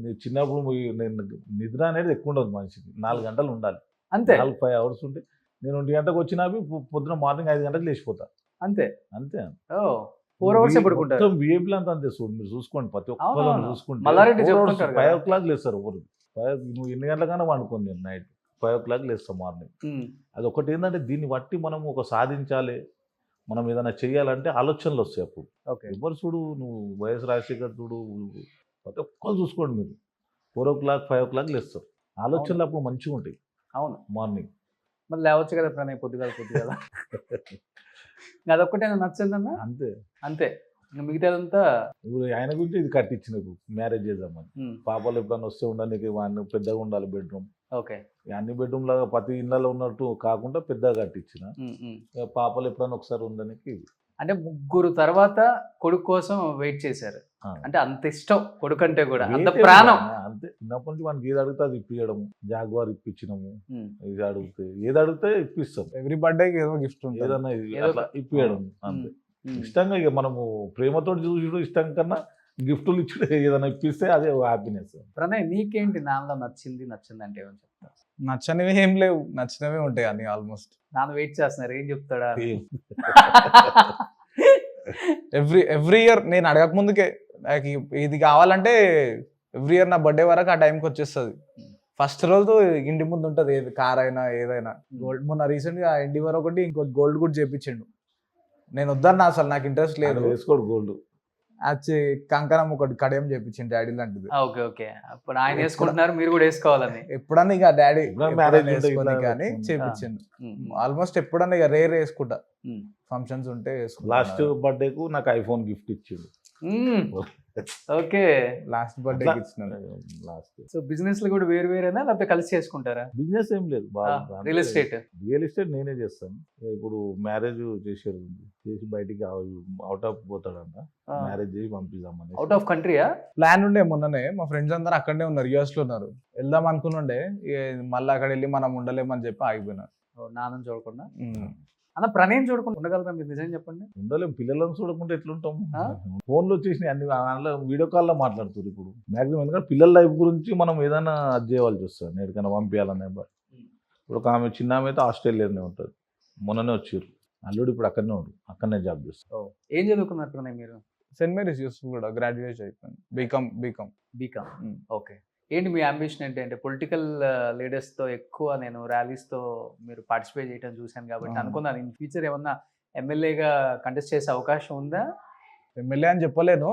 నేను చిన్నప్పుడు నేను నిద్ర అనేది ఎక్కువ ఉండదు మనిషికి, 4 గంటలు ఉండాలి అంతే. 4-5 hours ఉంటే నేను 1 గంటకు వచ్చినా పొద్దున మార్నింగ్ 5 గంటలకు లేచిపోతా అంతే. 4 hours పడుకుంటారు. మొత్తం విఐపీలు అంతా అంతే. మీరు చూసుకోండి, ప్రతి ఒక్కరు చూసుకుంటే మల్లారెడ్డి చెప్తుంటారు 5 o'clock లేస్తారు ఎవరు. నువ్వు ఎన్ని గంటలకైనా వండుకోండి, నేను నైట్ 5 o'clock లేస్తాం మార్నింగ్. అది ఒకటి ఏంటంటే దీన్ని బట్టి మనం ఒక సాధించాలి, మనం ఏదైనా చెయ్యాలంటే ఆలోచనలు వస్తాయి అప్పుడు. ఎవరు చూడు, నువ్వు వైఎస్ రాజశేఖర్ చూడు, ప్రతి ఒక్కరు చూసుకోండి మీరు 4 o'clock 5 o'clock లేస్తారు. ఆలోచనలు అప్పుడు మంచిగా ఉంటాయి. అవును, మార్నింగ్ మళ్ళీ లేవచ్చు కదా ప్రణయ్ పొద్దుగాల. అదొక్కటే నచ్చిందన్నా అంతే. మిగతాదంతా ఇప్పుడు ఆయన గురించి ఇది కట్టించిన మ్యారేజ్ చేద్దామని. పాపలు ఎప్పుడన్నా వస్తే ఉండడానికి వాడిని పెద్దగా ఉండాలి బెడ్రూమ్. ఓకే. అన్ని బెడ్రూమ్ లాగా ప్రతి ఇళ్ళలో ఉన్నట్టు కాకుండా పెద్దగా కట్టించిన. పాపలు ఎప్పుడన్నా ఒకసారి ఉండడానికి. అంటే 3 తర్వాత కొడుకు కోసం వెయిట్ చేశారు. అంటే అంత ఇష్టం కొడుకు అంటే కూడా, అంత ప్రాణం. అంతే. చిన్నప్పటి నుంచి మనకి ఏది అడిగితే అది ఇప్పించడము. జాగ్వార్ ఇప్పించినాము, ఇది ఏది అడిగితే ఇప్పిస్తాం. ఎవ్రీ బర్త్డేకి ఏదో గిఫ్ట్ ఉంటుంది, ఏదన్నా అట్లా ఇప్పించడం అంతే. ఇష్టంగా ఇక మనము ప్రేమతో చూసుడు ఇష్టం కన్నా గిఫ్ట్లు ఇచ్చుడు, ఏదైనా ఇప్పిస్తే అదే హ్యాపీనెస్. ప్రణయ్ నీకేంటి నాన్నలో నచ్చింది అంటే ఏమని చెప్తా? నచ్చనివి ఏం లేవు, నచ్చినవే ఉంటాయి అన్ని ఆల్మోస్ట్. నాన్న వెయిట్ చేస్తున్నారు, ఏం చెప్తాడా? ఎవ్రీ ఇయర్ నేను అడగక ముందుకే నాకు ఇది కావాలంటే ఎవ్రీ ఇయర్ నా బర్త్డే వరకు ఆ టైంకి వచ్చేస్తుంది. ఫస్ట్ రోజు ఇంటి ముందు ఉంటుంది, ఏది కార్ అయినా ఏదైనా. గోల్డ్ మొన్న రీసెంట్ గా ఇంటి వరకు ఒకటి ఇంకోటి గోల్డ్ కూడా చేపించిండు. నేను వద్దన్నా, అసలు నాకు ఇంట్రెస్ట్ లేదు. వేసుకోడు గోల్డ్. వచ్చి కంకణం ఒకటి కడియం చేపించింది డాడీ లాంటిది. Okay okay. అప్పుడు ఆయన వేసుకుంటున్నారు, మీరు కూడా వేసుకోవాలని. ఎప్పుడన్నా ఇక డాడీ మ్యారేజ్ వేసుకొని కానీ చేపించిండు. ఆల్మోస్ట్ ఎప్పుడన్నా ఇక రేర్ వేసుకుంటా, ఫంక్షన్స్ ఉంటే వేసుకుంటా. లాస్ట్ బర్త్డేకు నాకు ఐఫోన్ గిఫ్ట్ ఇచ్చిండు. ఓకే. లాస్ట్ బర్త్డే ఇచ్చినాను. సో బిజినెస్ లో కూడా వేరేనా లేకపోతే కలిసి చేసుకుంటారా? బిజినెస్ ఏం లేదు, రియల్ ఎస్టేట్ నేనే చేస్తాను. ఇప్పుడు మ్యారేజ్ చేసేది చేసి బయటికి అవుట్ ఆఫ్ పోతాడంట, మ్యారేజ్ చేసి పంపిద్దామని. అవుట్ ఆఫ్ కంట్రీయా? ప్లాన్ ఉండే. మొన్ననే మా ఫ్రెండ్స్ అందరూ అక్కడనే ఉన్నారు, యూఎస్ లో ఉన్నారు. వెళ్దాం అనుకుని ఉండే, మళ్ళీ అక్కడ వెళ్ళి మనం ఉండలేమని చెప్పి ఆగిపోయినా. నాన్న చూడకుండా. అన్న ప్రణయం చూడకుండా ఉండగలరా మీరు, నిజం చెప్పండి. ఉండలేం, పిల్లలను చూడకుండా ఎట్లుంటాం. ఆ? ఫోన్లో వచ్చేసినాయి అన్ని, అందులో వీడియో కాల్లో మాట్లాడుతారు ఇప్పుడు మ్యాక్సిమం. ఎందుకంటే పిల్లల లైఫ్ గురించి మనం ఏదైనా అది చేయవలసి వస్తుంది, ఎక్కడికైనా పంపించాలనే. ఇప్పుడు ఒక ఆమె చిన్న ఆమె అయితే ఆస్ట్రేలియాలోనే ఉంటుంది, మొన్ననే వచ్చారు. అల్లుడు ఇప్పుడు అక్కడనే ఉంటాడు, అక్కడనే జాబ్ చేస్తారు. ఏం చదువుకున్నారు ప్రణయ్ మీరు? సెయింట్ మేరీస్ యూస్ఫుల్ కూడా గ్రాడ్యుయేట్ అయిపోయింది, బీకామ్. బీకామ్. ఓకే. ఏంటి మీ అంబిషన్ ఏంటి? అంటే పొలిటికల్ లీడర్స్తో ఎక్కువ నేను ర్యాలీస్తో మీరు పార్టిసిపేట్ చేయడం చూశాను కాబట్టి అనుకున్నాను ఇన్ ఫ్యూచర్ ఏమన్నా ఎమ్మెల్యేగా కంటెస్ట్ చేసే అవకాశం ఉందా? ఎమ్మెల్యే అని చెప్పలేను,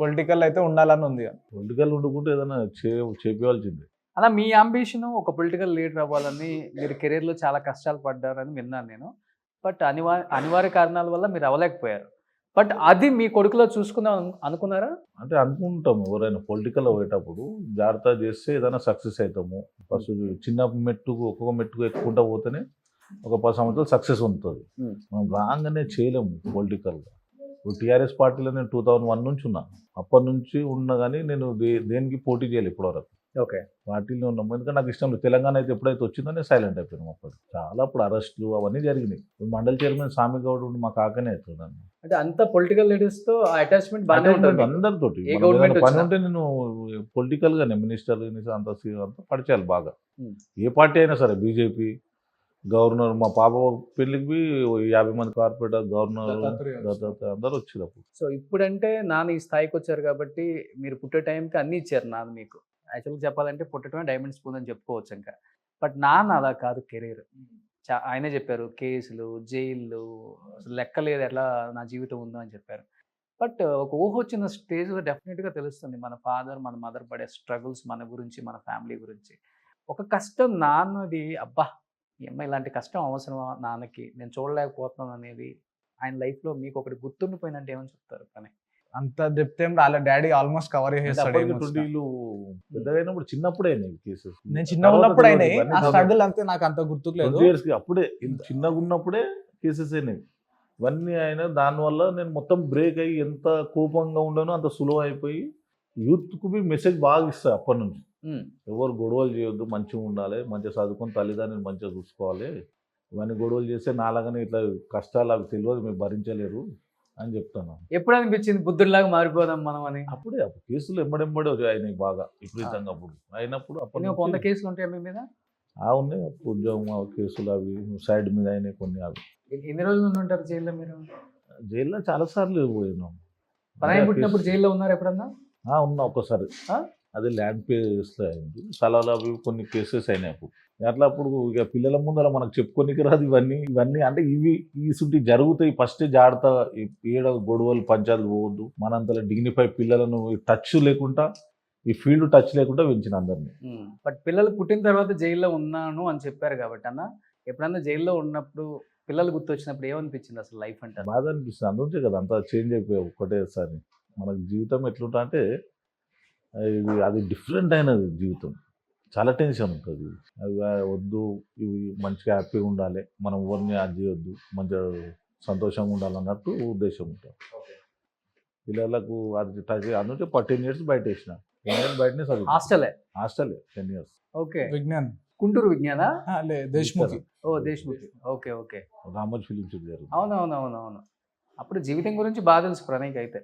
పొలిటికల్ అయితే ఉండాలని ఉంది. పొలిటికల్ ఉండుకుంటే ఏదైనా చేపించాల్సిందే. అలా మీ అంబిషన్ ఒక పొలిటికల్ లీడర్ అవ్వాలని, మీరు కెరీర్లో చాలా కష్టాలు పడ్డారని విన్నాను నేను. బట్ అనివార్య కారణాల వల్ల మీరు అవ్వలేకపోయారు. బట్ అది మీ కొడుకులో చూసుకుందాం అనుకున్నారా? అంటే అనుకుంటాము, ఎవరైనా పొలిటికల్ పోయేటప్పుడు జాగ్రత్త చేస్తే ఏదైనా సక్సెస్ అవుతాము. ఫస్ట్ చిన్న మెట్టుకు ఒక్కొక్క మెట్టుకు ఎక్కుంటా పోతేనే ఒక 10 సంవత్సరాలు సక్సెస్ ఉంటుంది. మనం రాగానే చేయలేము పొలిటికల్గా. ఇప్పుడు టీఆర్ఎస్ పార్టీలో నేను 2001 నుంచి ఉన్నా, అప్పటి నుంచి ఉన్నా కానీ నేను దేనికి పోటీ చేయాలి ఇప్పటివరకు. ఓకే. పార్టీలో ఉన్నాము, ఎందుకంటే నాకు ఇష్టం లేదు. తెలంగాణ అయితే ఎప్పుడైతే వచ్చిందో నేను సైలెంట్ అయిపోయాను. అప్పుడు చాలా అప్పుడు అరెస్టులు అవన్నీ జరిగినాయి. మండల్ చైర్మన్ స్వామి గౌడ్ ఉండి మా కాకనే అవుతున్నాను. అంటే అంత పొలిటికల్ లీడర్స్ తో అటాచ్మెంట్ బాగానే ఉంటుంది అందరితోటి. ఏ గవర్నమెంట్ పని ఉంటే నేను పొలిటికల్ గానే మినిస్టర్ అంతా పడిచేయాలి బాగా. ఏ పార్టీ అయినా సరే, బీజేపీ, గవర్నర్, మా పాప పెళ్లికి 50 మంది కార్పొరేటర్, గవర్నర్ అందరూ వచ్చారు అప్పుడు. సో ఇప్పుడంటే నాన్న ఈ స్థాయికి వచ్చారు కాబట్టి మీరు పుట్టే టైంకి అన్ని ఇచ్చారు నాన్న మీకు. యాక్చువల్గా చెప్పాలంటే పుట్టడమే డైమండ్ స్పూన్ అని చెప్పుకోవచ్చు ఇంకా. బట్ నాన్న అలా కాదు కెరీర్. ఆయనే చెప్పారు కేసులు, జైళ్ళు, లెక్కలేదు ఎట్లా నా జీవితం ఉందో అని చెప్పారు. బట్ ఒక ఊహ వచ్చిన స్టేజ్లో డెఫినెట్గా తెలుస్తుంది మన ఫాదర్, మన మదర్ పడే స్ట్రగుల్స్, మన గురించి, మన ఫ్యామిలీ గురించి. ఒక కష్టం నాన్నది, అబ్బా ఈ అమ్మాయి ఇలాంటి కష్టం అవసరమా నాన్నకి, నేను చూడలేకపోతున్నాను అనేది ఆయన లైఫ్లో మీకు ఒకటి గుర్తుండిపోయిందంటే ఏమని చెప్తారు? కానీ అంత డెప్త్ ఏం రాలే, డాడీ ఆల్మోస్ట్ కవర్ చేస్తాడు. పెద్దగా అయినప్పుడు చిన్నప్పుడే కేసెస్, నేను చిన్నగా ఉన్నప్పుడు అయినాయి, ఆ స్ట్రగుల్ అంతే నాకు అంత గుర్తుకు లేదు. అప్పుడే చిన్నగా ఉన్నప్పుడే కేసెస్ అయినాయి ఇవన్నీ. అయినా దానివల్ల నేను మొత్తం బ్రేక్ అయ్యి ఎంత కోపంగా ఉండను అంత సులువు అయిపోయి యూత్కు బి మెసేజ్ బాగా ఇస్తాయి అప్పటి నుంచి. ఎవరు గొడవలు చేయొద్దు, మంచిగా ఉండాలి, మంచిగా చదువుకొని తల్లిదండ్రులు మంచిగా చూసుకోవాలి. ఇవన్నీ గొడవలు చేస్తే నాలాగానే ఇట్లా కష్టాలు అవి తెలియదు, మీరు భరించలేరు అని చెప్తాను. ఎప్పుడు అనిపించింది బుద్ధుడిలాగా మారిపోదాం మనం అని? అప్పుడు కేసులు ఎంబడెంబడే అయినాయి బాగా విపరీతంగా. అప్పుడు అయినప్పుడు అప్పుడు 100 కేసులు ఉంటాయి మీ మీద? ఉన్నాయి, ఉద్యోగం కేసులు అవి సైడ్ మీద అయినాయి కొన్ని. అవి ఎన్ని రోజులు ఉంటారు జైల్లో మీరు? జైల్లో చాలాసార్లు పోయినాం. పరాయి పుట్టినప్పుడు జైల్లో ఉన్నారు ఎప్పుడన్నా? ఉన్నా ఒక్కసారి. అది ల్యాండ్ పేస్లో అయింది, స్థలాలు అవి కొన్ని కేసెస్ అయినాయి అప్పుడు. అట్లా అప్పుడు ఇక పిల్లల ముందర మనకు చెప్పుకోనికి రాదు ఇవన్నీ. అంటే ఇసుంటి జరుగుతాయి. ఫస్ట్ జాగ్రత్త, ఏడ గొడవలు పంచాలు పోవద్దు, మనంతలో డిగ్నిఫై పిల్లలను టచ్ లేకుండా, ఈ ఫీల్డ్ టచ్ లేకుండా పెంచిన అందరినీ. బట్ పిల్లలు పుట్టిన తర్వాత జైల్లో ఉన్నాను అని చెప్పారు కాబట్టి అన్న, ఎప్పుడన్నా జైల్లో ఉన్నప్పుడు పిల్లలు గుర్తొచ్చినప్పుడు ఏమనిపించింది అసలు లైఫ్ అంటే? బాధ అనిపిస్తుంది. అందుకే కదా అంతా చేంజ్ అయిపోయావు ఒకటేసారి. మనకు జీవితం ఎట్లుంటా అంటే అది డిఫరెంట్ అయినది జీవితం. చాలా టెన్షన్ ఉంటుంది. అవి వద్దు, ఇవి మంచిగా హ్యాపీగా ఉండాలి, మనం ఎవరిని అది చేయొద్దు, మంచిగా సంతోషంగా ఉండాలన్నట్టు ఉద్దేశం ఉంటుంది. పిల్లలకు అది అందుకే 10 years బయట వేసిన. 10 years బయటనే చదువు. హాస్టలే 10 years. Okay. Vignan, Guntur Vignan, Deshmukhi. Deshmukhi. Okay okay. Ramoji film city గారు. అవునవునవునవును. అప్పుడు జీవితం గురించి బాగా తెలుసు ప్రణయ్కి అయితే,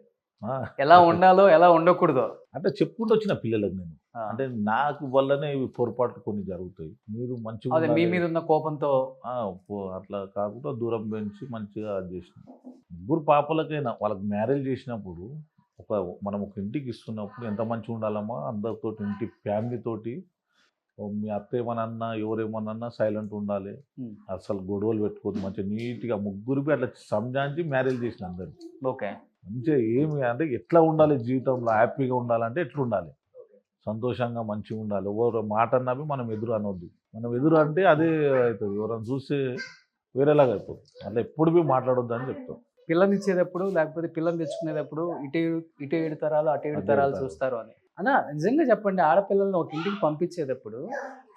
ఎలా ఉండాలో ఎలా ఉండకూడదో అంటే చెప్పుకుంటూ వచ్చిన పిల్లలకు నేను. అంటే నాకు వల్లనే ఇవి పొరపాట్లు కొన్ని జరుగుతాయి. మీరు మంచిగా మీ మీద ఉన్న కోపంతో అట్లా కాకుండా దూరం పెంచి మంచిగా అది చేసిన. 3 పాపలకైనా వాళ్ళకి మ్యారేజ్ చేసినప్పుడు మనం ఒక ఇంటికి ఇస్తున్నప్పుడు ఎంత మంచిగా ఉండాలమ్మా, అందరితో, ఇంటి ఫ్యామిలీ తోటి. మీ అత్త ఏమనన్నా ఎవరేమన్నా సైలెంట్ ఉండాలి, అసలు గొడవలు పెట్టుకోవద్దు, మంచిగా నీట్గా ముగ్గురికి అట్లా సంజాయించి మ్యారేజ్ చేసిన అందరికి. ఓకే. మంచిగా ఏమి అంటే ఎట్లా ఉండాలి జీవితంలో, హ్యాపీగా ఉండాలంటే ఎట్లా ఉండాలి, సంతోషంగా మంచిగా ఉండాలి. ఎవరు మాట అన్నవి మనం ఎదురు అనొద్దు. మనం ఎదురు అంటే అదే అవుతుంది, ఎవరైనా చూస్తే వేరేలాగా అయిపోతుంది. అట్లా ఎప్పుడు మాట్లాడొద్దు అని చెప్తాం. పిల్లని ఇచ్చేటప్పుడు లేకపోతే పిల్లని తెచ్చుకునేటప్పుడు ఇటు 7 తరాలు అటు 7 తరాలు చూస్తారు అని. అన్న నిజంగా చెప్పండి, ఆడపిల్లల్ని ఒక ఇంటికి పంపించేటప్పుడు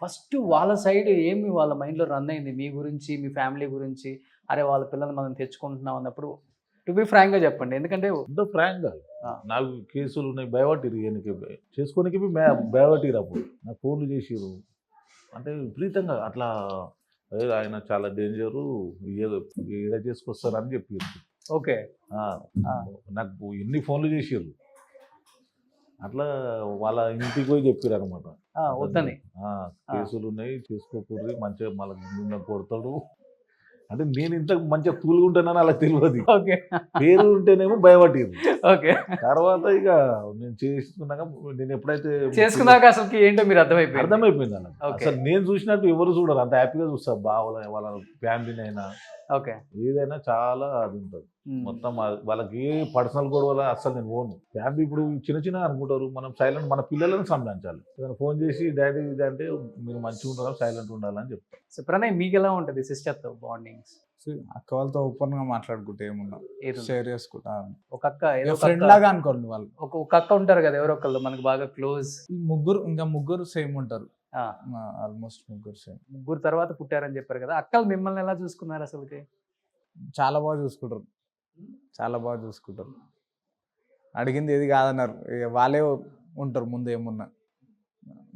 ఫస్ట్ వాళ్ళ సైడ్ ఏమి వాళ్ళ మైండ్లో రన్ అయింది మీ గురించి, మీ ఫ్యామిలీ గురించి? అరే వాళ్ళ పిల్లల్ని మనం తెచ్చుకుంటున్నాం అన్నప్పుడు టు బి ఫ్రాంక్గా చెప్పండి. ఎందుకంటే ఫ్రాంక్గా నాకు కేసులు ఉన్నాయి, భయపట్టిరు, చేసుకోనికి భయపట్టిరు. అప్పుడు నాకు ఫోన్లు చేసిరు, అంటే విపరీతంగా అట్లా ఆయన చాలా డేంజరు, ఏదో ఏడ చేసుకొస్తారని చెప్పింది. ఓకే. నాకు ఎన్ని ఫోన్లు చేసారు అట్లా, వాళ్ళ ఇంటికి పోయి చెప్పారు అనమాట. వద్దని. కేసులు ఉన్నాయి, చేసుకోకూడదు, మంచిగా మళ్ళీ నిన్న కొడతాడు అంటే. నేను ఇంత మంచిగా కూల్గా ఉంటానని అలా తెలియదు. ఓకే. పేరు ఉంటేనేమో భయపడేది. ఓకే. తర్వాత ఇక నేను చేసుకున్నాక, నేను ఎప్పుడైతే చేసుకున్నాక అసలు ఏంటో మీరు అర్థమైపోయింది అన్నది. అసలు నేను చూసినట్టు ఎవరు చూడరు, అంత హ్యాపీగా చూస్తారు. వాళ్ళ ఫ్యామిలీని అయినా ఓకే ఏదైనా చాలా అది ఉంటుంది మొత్తం. వాళ్ళకి ఏ పర్సనల్ గొడవల అసలు నేను ఓను. ఫ్యామిలీ ఇప్పుడు చిన్న అనుకుంటారు, మనం సైలెంట్, మన పిల్లలను సంబంధించాలి. ఏదైనా ఫోన్ చేసి డాడీ ఇది అంటే మీరు మంచిగా ఉండాలి, సైలెంట్ ఉండాలని చెప్తాను. సో ప్రణయ్, మీకు ఎలా ఉంటుంది సిస్టర్తో బాండింగ్స్? అక్క వాళ్ళతో ఓపెన్ గా మాట్లాడుకుంటే ఏమున్నా షేర్ చేసుకుంటా. ఒక అక్క ఫ్రెండ్ లాగా అనుకోండి వాళ్ళు. ఒక అక్క ఉంటారు కదా ఎవరో ఒకళ్ళు మనకు బాగా క్లోజ్. ముగ్గురు సేమ్ ఉంటారు, ఆల్మోస్ట్ ముగ్గురు సేమ్. ముగ్గురు తర్వాత పుట్టారని చెప్పారు కదా, అక్కలు మిమ్మల్ని ఎలా చూసుకున్నారు అసలుకి? చాలా బాగా చూసుకుంటారు, చాలా బాగా చూసుకుంటారు. అడిగింది ఏది కాదన్నారు, వాళ్ళే ఉంటారు ముందు. ఏమున్నా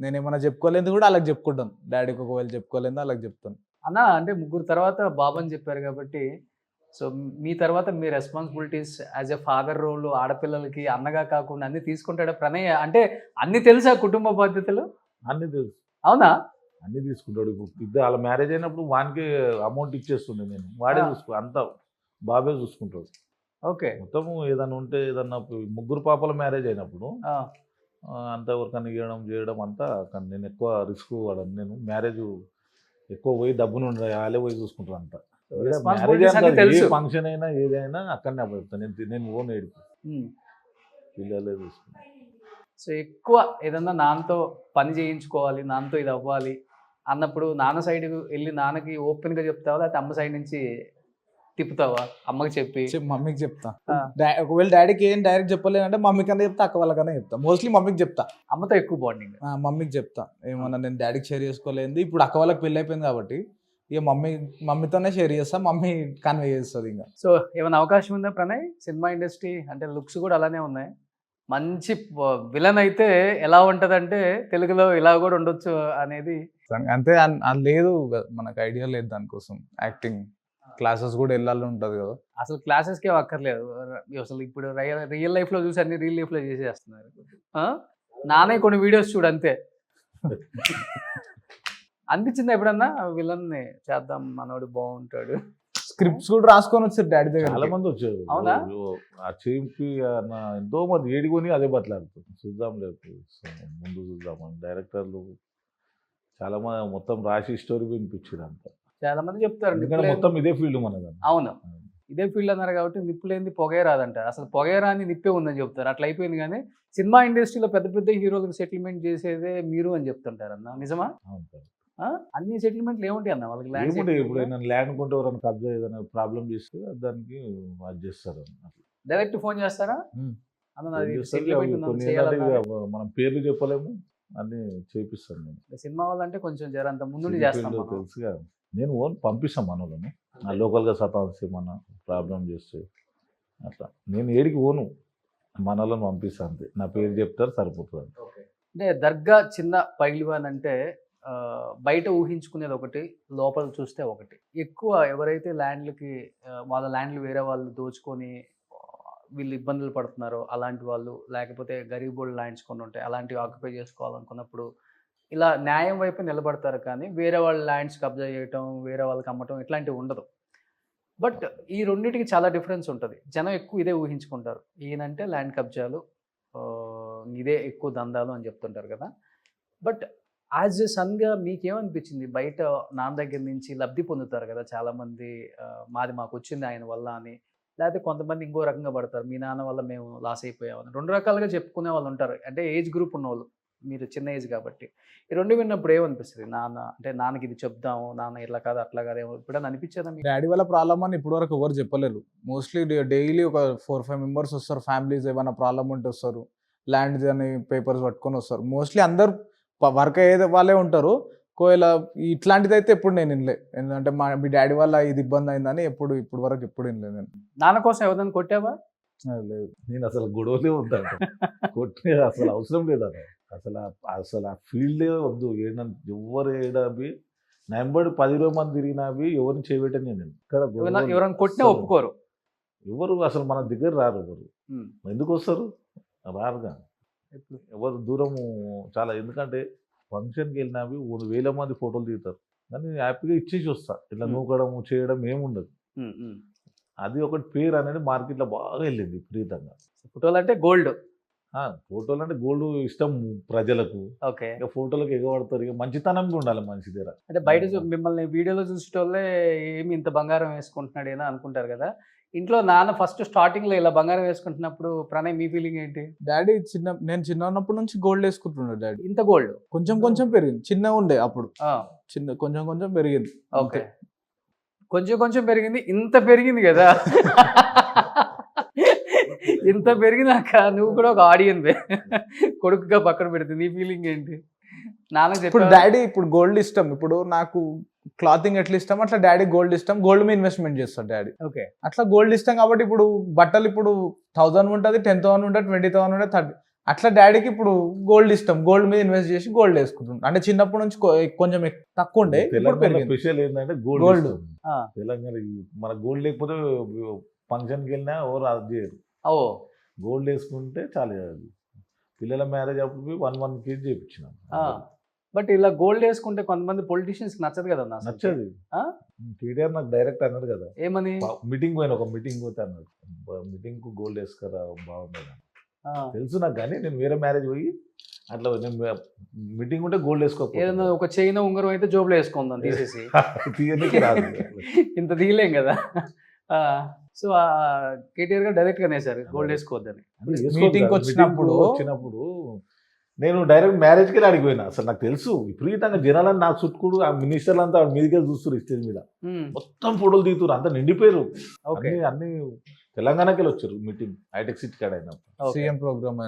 నేను ఏమన్నా చెప్పుకోలేదు కూడా అలాగ చెప్పుకుంటాను. డాడీకి ఒకవేళ చెప్పుకోలేదు అలాగ చెప్తాను. అన్న అంటే ముగ్గురు తర్వాత బాబు అని చెప్పారు కాబట్టి, సో మీ తర్వాత మీ responsibilities as a father role, ఆడపిల్లలకి అన్నగా కాకుండా అన్ని తీసుకుంటాడా ప్రణయ్? అంటే అన్ని తెలుసా కుటుంబ బాధ్యతలు? అన్ని తెలుసు. అవునా? అన్ని తీసుకుంటాడు. ఇప్పుడు వాళ్ళ మ్యారేజ్ అయినప్పుడు వానికి అమౌంట్ ఇచ్చేస్తుండే నేను, వాడే అంతా బాబే చూసుకుంటాడు. ఓకే. మొత్తం ఏదన్నా ఉంటే ఏదన్నా ముగ్గురు పాపల మ్యారేజ్ అయినప్పుడు అంతా ఎవరికన్నా ఇవ్వడం చేయడం అంతా. కానీ నేను ఎక్కువ రిస్క్ వాడను. నేను మ్యారేజ్ ఎక్కువ పోయి డబ్బును వాళ్ళే పోయి చూసుకుంటాను అంతా. మ్యారేజ్ ఏ ఫంక్షన్ అయినా ఏదైనా అక్కడనే అవ్వతాను. నేను ఓన్ ఏడుపు పిల్లలే చూసుకుంటాను. సో ఎక్కువ ఏదన్నా నాన్నతో పని చేయించుకోవాలి, నాన్నతో ఇది అవ్వాలి అన్నప్పుడు నాన్న సైడ్ వెళ్ళి నాన్నకి ఓపెన్గా చెప్తావా, లేకపోతే అమ్మ సైడ్ నుంచి తిప్పుతావా? అమ్మకి చెప్పి మమ్మీకి చెప్తా. ఒకవేళ డాడీకి ఏం డైరెక్ట్ చెప్పలేదంటే మమ్మీ కన్నా చెప్తా, అక్క వాళ్ళకన్నా చెప్తా. మోస్ట్లీ మమ్మీకి చెప్తా. అమ్మతో ఎక్కువ బాండింగ్. మమ్మీకి చెప్తా. ఏమన్నా నేను డాడీకి షేర్ చేసుకోలేదు. ఇప్పుడు అక్క వాళ్ళకి పెళ్ళి అయిపోయింది కాబట్టి ఇక మమ్మీతోనే షేర్ చేస్తా, మమ్మీ కన్వే చేస్తుంది ఇంకా. సో ఏమైనా అవకాశం ఉందా ప్రణయ్? సినిమా ఇండస్ట్రీ అంటే లుక్స్ కూడా అలానే ఉన్నాయి. మంచి విలన్ అయితే ఎలా ఉంటదంటే తెలుగులో ఇలా కూడా ఉండొచ్చు అనేది అంతే. లేదు, మనకు ఐడియా లేదు దానికోసం. యాక్టింగ్ క్లాసెస్ కూడా వెళ్ళాలి ఉంటుంది కదా. అసలు క్లాసెస్కే అక్కర్లేదు. అసలు ఇప్పుడు రియల్ లైఫ్లో చూసి అన్ని రియల్ లైఫ్లో చేసేస్తున్నారు. నానే కొన్ని వీడియోస్ చూడు అంతే. అనిపించింది ఎప్పుడన్నా విలన్ని చేద్దాం, మనోడు బాగుంటాడు? స్క్రిప్ట్స్ కూడా రాసుకొని వచ్చారు డాడీ దగ్గర, చాలా మంది వచ్చారు. అవునా? ఆ చేయింపి ఎంతో మంది ఏడుకొని అదే బట్లాడుతుంది. చూద్దాం లేదు, ముందు చూద్దామని డైరెక్టర్లు చాలా మంది మొత్తం రాసి స్టోరీ వినిపించారు అంతా. చాలా మంది చెప్తారు మొత్తం ఇదే ఫీల్డ్ మనది. అవును, ఇదే ఫీల్డ్ అన్నారు కాబట్టి నిప్పు లేని పొగే రాదంటారు. అసలు పొగే రాని నిప్పే ఉందని చెప్తారు. అట్లా అయిపోయింది. కానీ సినిమా ఇండస్ట్రీలో పెద్ద పెద్ద హీరోలకు సెటిల్మెంట్ చేసేదే మీరు అని చెప్తుంటారు అన్న, నిజమా? అన్ని సెటిల్మెంట్లు ఏముంటాయి అన్న వాళ్ళకి? ఇప్పుడు ల్యాండ్ కొంటే ఎవరైనా కబ్జా ఏదైనా ప్రాబ్లం చేస్తే దానికి అది చేస్తారు. డైరెక్ట్ ఫోన్ చేస్తారా? మనం పేర్లు చెప్పలేము, అన్ని చేపిస్తాను నేను. సినిమా వాళ్ళంటే కొంచెం జరంత ముందు చేస్తాను తెలుసుగా. నేను ఓన్ పంపిస్తాను మనోళ్ళని, లోకల్గా సతాంసి మన ప్రాబ్లం చేస్తే అట్లా. నేను ఏడికి ఓను, మనోళ్ళని పంపిస్తాను అంతే. నా పేరు చెప్తారు సరిపోతుంది. అంటే దర్గా చిన్న పైల్వాన్ అంటే బయట ఊహించుకునేది ఒకటి, లోపల చూస్తే ఒకటి. ఎక్కువ ఎవరైతే ల్యాండ్లకి వాళ్ళ ల్యాండ్లు వేరే వాళ్ళు దోచుకొని వీళ్ళు ఇబ్బందులు పడుతున్నారో అలాంటి వాళ్ళు, లేకపోతే గరీబోళ్ళు ల్యాండ్స్ కొన్ని ఉంటాయి అలాంటివి ఆక్యుపై చేసుకోవాలనుకున్నప్పుడు ఇలా న్యాయం వైపు నిలబడతారు. కానీ వేరే వాళ్ళ ల్యాండ్స్ కబ్జా చేయటం, వేరే వాళ్ళకి అమ్మటం ఇట్లాంటివి ఉండదు. బట్ ఈ రెండింటికి చాలా డిఫరెన్స్ ఉంటుంది. జనం ఎక్కువ ఇదే ఊహించుకుంటారు, ఈయనంటే ల్యాండ్ కబ్జాలు, ఇదే ఎక్కువ దందాలు అని చెప్తుంటారు కదా. బట్ యాజ్ ఎ సన్గా మీకేమనిపించింది? బయట నాన్న దగ్గర నుంచి లబ్ధి పొందుతారు కదా చాలామంది, మాది మాకు వచ్చింది ఆయన వల్ల అని. లేకపోతే కొంతమంది ఇంకో రకంగా పడతారు, మీ నాన్న వల్ల మేము లాస్ అయిపోయామని. రెండు రకాలుగా చెప్పుకునే వాళ్ళు ఉంటారు. అంటే ఏజ్ గ్రూప్ ఉన్న వాళ్ళు, మీరు చిన్న ఏజ్ కాబట్టి. ఈ రెండు విన్నప్పుడు ఏమనిపిస్తుంది? నాన్నకి ఇది చెప్దాము, నాన్న ఇట్లా కాదు అట్లా కాదు, ఎప్పుడైనా అనిపించేదా? డాడీ వాళ్ళ ప్రాబ్లమ్ అని ఇప్పుడు వరకు ఎవరు చెప్పలేరు. మోస్ట్లీ డైలీ ఒక 4-5 మెంబర్స్ వస్తారు. ఫ్యామిలీస్ ఏమైనా ప్రాబ్లమ్ ఉంటే వస్తారు, ల్యాండ్ అని పేపర్స్ పట్టుకొని వస్తారు. మోస్ట్లీ అందరు వర్క్ అయ్యేది వాళ్ళే ఉంటారు. ఒకవేళ ఇట్లాంటిది అయితే ఎప్పుడు నేను వినలే. ఎందుకంటే మీ డాడీ వల్ల ఇది ఇబ్బంది అయిందని ఇప్పుడు వరకు ఎప్పుడు వినలేదు. నేను నాన్న కోసం ఎవరైనా కొట్టావా? లేదు, నేను అసలు గొడవలే వద్దంట, కొట్టే అసలు అవసరం లేదు. అసలు ఆ ఫీల్డే వద్దు. ఎవరు ఏడాబి నా వెంబడి 10-20 మంది తిరిగినవి ఎవరిని చేయబెట్టని నేను ఇక్కడ ఎవరైనా కొట్టినా అసలు ఒప్పుకోరు. ఎవరు అసలు మన దగ్గర రారు ఎవరు. ఉమ్. ఎందుకు వస్తారు? రారుగా. ఎవరు దూరము చాలా. ఎందుకంటే ఫంక్షన్కి వెళ్ళినవి 1,000 మంది ఫోటోలు దిగుతారు, కానీ హ్యాపీగా ఇచ్చేసి వస్తా. ఇట్లా నూకడం చేయడం ఏముండదు. ఉమ్, ఉమ్. అది ఒకటి పేరు అనేది మార్కెట్లో బాగా వెళ్ళింది విపరీతంగా. ఫోటోలు అంటే గోల్డ్. ఫోటోలు అంటే గోల్డ్ ఇష్టం ప్రజలకు. ఓకే. ఇక ఫోటోలకు ఎగబడతారు. ఇక మంచితనంగా ఉండాలి మనిషి దగ్గర. అంటే బయట మిమ్మల్ని వీడియోలో చూసేటోళ్ళే ఏమి ఇంత బంగారం వేసుకుంటున్నాడు ఏనా అనుకుంటారు కదా. ఇంట్లో నాన్న ఫస్ట్ స్టార్టింగ్ లో ఇలా బంగారం వేసుకుంటున్నప్పుడు ప్రణయ్ మీ ఫీలింగ్ ఏంటి? డాడీ నేను చిన్న ఉన్నప్పటి నుంచి గోల్డ్ వేసుకుంటున్నాడు డాడీ. ఇంత గోల్డ్ కొంచెం కొంచెం పెరిగింది, చిన్నగా ఉండే అప్పుడు, కొంచెం కొంచెం పెరిగింది. ఓకే, కొంచెం కొంచెం పెరిగింది. ఇంత పెరిగింది కదా. ఇంత పెరిగినాక నువ్వు కూడా ఒక ఆడియన్ కొడుకుగా పక్కన పెడితే నీ ఫీలింగ్ ఏంటి? నాన్న ఇప్పుడు డాడీ ఇప్పుడు గోల్డ్ ఇష్టం. ఇప్పుడు నాకు క్లాతింగ్ ఎట్లా ఇష్టం అట్లా డాడీ గోల్డ్ ఇష్టం. గోల్డ్ మీద ఇన్వెస్ట్మెంట్ చేస్తాడు డాడీ. ఓకే. అట్లా గోల్డ్ ఇష్టం కాబట్టి ఇప్పుడు బట్టలు ఇప్పుడు 1000 ఉంటుంది, 10,000 ఉంటుంది, 20,000 ఉంటుంది, 30. అట్లా డాడీకి ఇప్పుడు గోల్డ్ ఇష్టం. గోల్డ్ మీద ఇన్వెస్ట్ చేసి గోల్డ్ వేసుకుంటుంటాం. అంటే చిన్నప్పటి నుంచి కొంచెం తక్కువ ఉండే, తెలంగాణ స్పెషల్ ఏంటంటే గోల్డ్. గోల్డ్. తెలంగాణ మన గోల్డ్ లేకపోతే ఫంక్షన్కి వెళ్ళినా ఎవరు అది చేయరు. గోల్డ్ వేసుకుంటే చాలా. పిల్లల మ్యారేజ్ అప్పుడు 1 kg చేయించినాం. బట్ ఇలా గోల్డ్ వేసుకుంటే కొంతమంది పొలిటీషియన్స్ నచ్చదు కదా. నచ్చదు. కేటీఆర్ నాకు డైరెక్ట్ అన్నాడు కదా, ఏమని? మీటింగ్ పోయిన ఒక మీటింగ్ పోతే అన్నాడు, మీటింగ్ కు గోల్డ్ వేసుకురా బాగుంది. తెలుసు నాకు, కానీ నేను వేరే మ్యారేజ్ పోయి అట్లా నేను మీటింగ్ ఉంటే గోల్డ్ వేసుకోకపోతే ఏదైనా ఒక చైన్ ఉంగరం అయితే జోబులో వేసుకుందాం తీసేసి. తీయడానికి రాదు. ఇంత తీయలేం కదా. సో కేటీఆర్ గారు డైరెక్ట్ గా వేశారు గోల్డ్ వేసుకోవద్దని. మీటింగ్ వచ్చినప్పుడు నేను డైరెక్ట్ మ్యారేజ్కి వెళ్ళి అడిగిపోయినా. అసలు నాకు తెలుసు విపరీతంగా జనాలని నాకు చుట్టుకుడు ఆ మినిస్టర్లు అంతా మీదకి చూస్తారు స్టేజ్ మీద, మొత్తం ఫోటోలు దిగుతారు, అంతా నిండిపోయారు. అన్ని తెలంగాణకి వెళ్ళి వచ్చారు మీటింగ్ హైటెక్ సిటీ కాడ అయినప్పుడు. సీఎం ప్రోగ్రామ్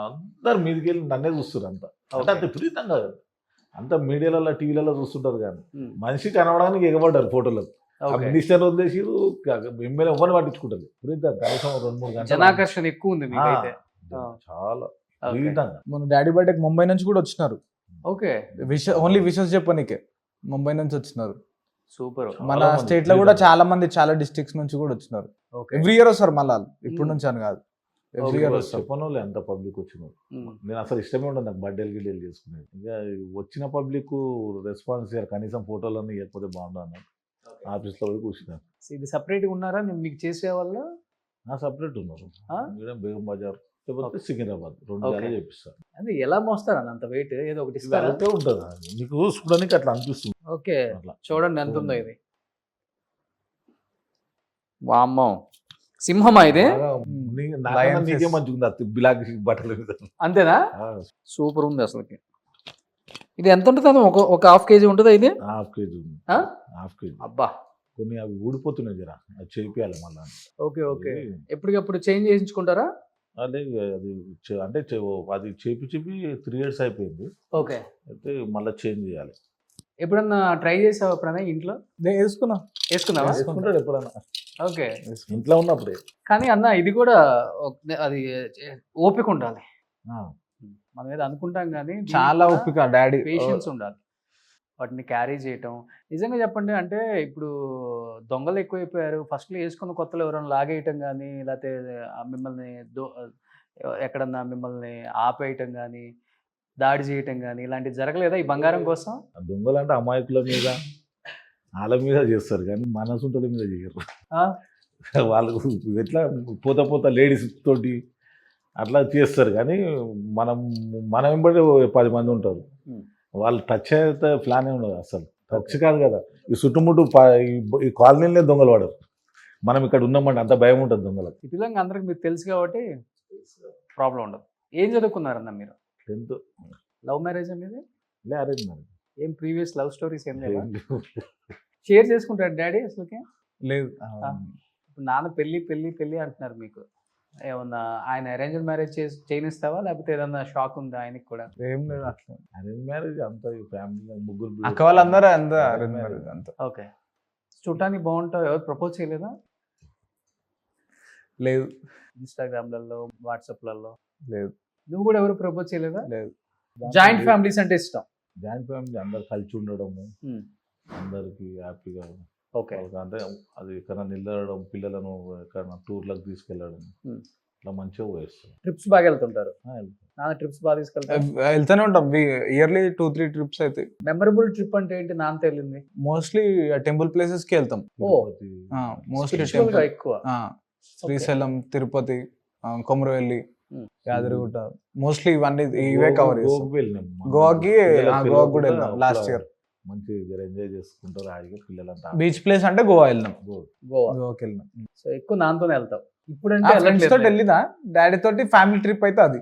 అందరు మీదకి వెళ్ళి నన్నే చూస్తారు. అంతా అంటే అంత విపరీతంగా అంతా మీడియాలలో టీవీలలో చూస్తుంటారు, కానీ మనిషి కనబడడానికి ఎగబడ్డారు ఫోటోలకు. మినిస్టర్ వదిలేసి ఎమ్మెల్యే ఎవరిని పట్టించుకుంటారు. విపరీతంగా కనీసం 2-3 గంటలు జనాకర్షణ ఎక్కువ ఉంది మీకైతే. చాలా. మన డాడీ బర్త్డేకి ముంబై నుంచి కూడా వచ్చినారు. ఓకే. ఓన్లీ విషెస్ చెప్పనీకే ముంబై నుంచి వచ్చినారు. సూపర్. మన స్టేట్ లో కూడా చాలా మంది, చాలా డిస్ట్రిక్ట్స్ నుంచి కూడా వచ్చినారు. ఎవ్రీ ఇయర్ వస్తారు మళ్ళా, ఇప్పుడు నుంచి అని కాదు, ఎవ్రీ ఇయర్ వస్తారు. చెప్పనోళ్ళు ఎంత పబ్లిక్ వచ్చినారు. నేను అసలు ఇష్టమే ఉండదు నాకు బర్త్డేలు గిడ్డేలు చేసుకునేది. ఇంకా వచ్చిన పబ్లిక్ రెస్పాన్స్ ఇయ్యారు, కనీసం ఫోటోలన్నీ ఇవ్వకపోతే బాగుండు అన్నారు. ఆఫీస్లో పోయి కూర్చున్నారు. ఇది సపరేట్గా ఉన్నారా మీకు చేసే వల్ల? సపరేట్ ఉన్నారు. బేగం బజార్ సికింద్రాబాద్ 2 జాగాలు చేపిస్తారు. అది ఎలా మోస్తారు అంత వెయిట్? ఏదో ఒకటి అంతే ఉంటుంది మీకు చూడడానికి అట్లా అనిపిస్తుంది. ఓకే, చూడండి ఎంత ఉందో ఇది. వామ్మో, సింహమా ఇది? నీకే మంచిగా బిలాకి బట్టలు అంతేనా? సూపర్ ఉంది అసలుకి. ఇది ఎంత ఉంటుంది? ఒక హాఫ్ కేజీ ఉంటుంది ఇది. Half KG. అబ్బా, కొన్ని అవి ఊడిపోతున్నాయి జరా, అది చేపియాలి మళ్ళీ. Okay okay. ఎప్పటికప్పుడు చేంజ్ చేయించుకుంటారా? అదే అది అంటే అది చేపి 3 years అయిపోయింది. ఓకే. అయితే మళ్ళీ చేంజ్ చేయాలి. ఎప్పుడన్నా ట్రై చేసావా ప్రణయ్ ఇంట్లో? నేను వేసుకున్నావా? వేసుకుంటాడు ఎప్పుడన్నా. ఓకే, ఇంట్లో ఉన్నప్పుడే. కానీ అన్న ఇది కూడా అది ఓపిక ఉండాలి. మనం ఏదో అనుకుంటాం కానీ చాలా ఓపిక, డాడీ పేషెన్స్ ఉండాలి వాటిని క్యారీ చేయటం. నిజంగా చెప్పండి, అంటే ఇప్పుడు దొంగలు ఎక్కువైపోయారు. ఫస్ట్లో వేసుకున్న కొత్తలో ఎవరైనా లాగేయటం కానీ, లేకపోతే మిమ్మల్ని ఎక్కడన్నా మిమ్మల్ని ఆపేయటం కానీ, దాడి చేయటం కానీ ఇలాంటివి జరగలేదా ఈ బంగారం కోసం? దొంగలు అంటే అమాయకుల మీద వాళ్ళ మీద చేస్తారు, కానీ మనసుంటుల మీద చేయరు. వాళ్ళకు ఎట్లా పోతా లేడీస్ తోటి అట్లా చేస్తారు, కానీ మనం వెంబడి 10 మంది ఉంటారు. వాళ్ళు టచ్ అయితే ప్లానే ఉండదు. అసలు టచ్ కాదు కదా, ఈ చుట్టుముట్టు ఈ కాలనీలనే దొంగలు వాడరు. మనం ఇక్కడ ఉన్నామంటే అంత భయం ఉంటుంది దొంగలకు. సిటీలంగా అందరికి మీకు తెలుసు కాబట్టి ప్రాబ్లం ఉండదు. ఏం చదువుకున్నారన్న మీరు? 10th. లవ్ మ్యారేజ్ అనేది? Arrange marriage. ఏం ప్రీవియస్ లవ్ స్టోరీస్ ఏం లేవా? షేర్ చేసుకుంటారు డాడీ అసలుకే? లేదు. ఇప్పుడు నాన్న పెళ్ళి అంటున్నారు మీకు. ఏమన్నా ఆయన అరేంజ్ మ్యారేజ్ చేయనిస్తావా, లేకపోతే ఏదన్నా షాక్ ఉందా ఆయనకి కూడా? ఏం లేదు, అట్లా అరేంజ్ మ్యారేజ్ అంత ఫ్యామిలీ ముగ్గురు అక్క వాళ్ళందరూ అరేంజ్ మ్యారేజ్ అంత. ఓకే. చూడటానికి బాగుంటావు. ఎవరు ప్రపోజ్ చేయలేదా? లేదు. ఇన్స్టాగ్రామ్లలో, వాట్సాప్లలో లేదు. నువ్వు కూడా ఎవరు ప్రపోజ్ చేయలేదా? లేదు. జాయింట్ ఫ్యామిలీస్ అంటే ఇష్టం? జాయింట్ ఫ్యామిలీ అందరు కలిసి ఉండడము, అందరికి హ్యాపీగా ఓకే. అంటే అది ఎక్కడైనా నిలబడడం, పిల్లలను ఎక్కడైనా టూర్లకు తీసుకెళ్ళడం, Hmm. ఇట్లా మంచిగా పోయిస్తాం. ట్రిప్స్ బాగా వెళ్తుంటారు. నాన్న ట్రిప్స్ బాగా తీసుకెళ్తారు. వెళ్తూనే ఉంటాం ఇయర్లీ 2-3 ట్రిప్స్ అయితే. మెమరబుల్ ట్రిప్ అంటే ఏంటి నాన్నతో వెళ్ళింది? మోస్ట్లీ టెంపుల్ ప్లేసెస్ కి వెళ్తాం. తిరుపతి, మోస్ట్లీ Spiritual గా ఎక్కువ. శ్రీశైలం, తిరుపతి, కొమరవెల్లి, Hmm. యాదగిరిగుట్ట, మోస్ట్లీ ఇవన్నీ ఇవే కవర్ చేస్తాం. గోవాకి వెళ్ళినాం. గోవాకి పిల్లలకు గోవాకి కూడా పిల్లలకు వెళ్ళాం లాస్ట్ ఇయర్. మంచిగా ఎంజాయ్ చేసుకుంటారు హాయిగా పిల్లలంతా. బీచ్ ప్లేస్ అంటే గోవా వెళ్ళినాం. గోవా. గోవాకి వెళ్ళినాం. సో ఎక్కువ నాన్నతోనే వెళ్తాం. ఇప్పుడంటే ఫ్రెండ్స్ తోటి వెళ్ళట్లేదు. వెళ్ళినా, డాడీ తోటి ఫ్యామిలీ ట్రిప్ అయితే అది.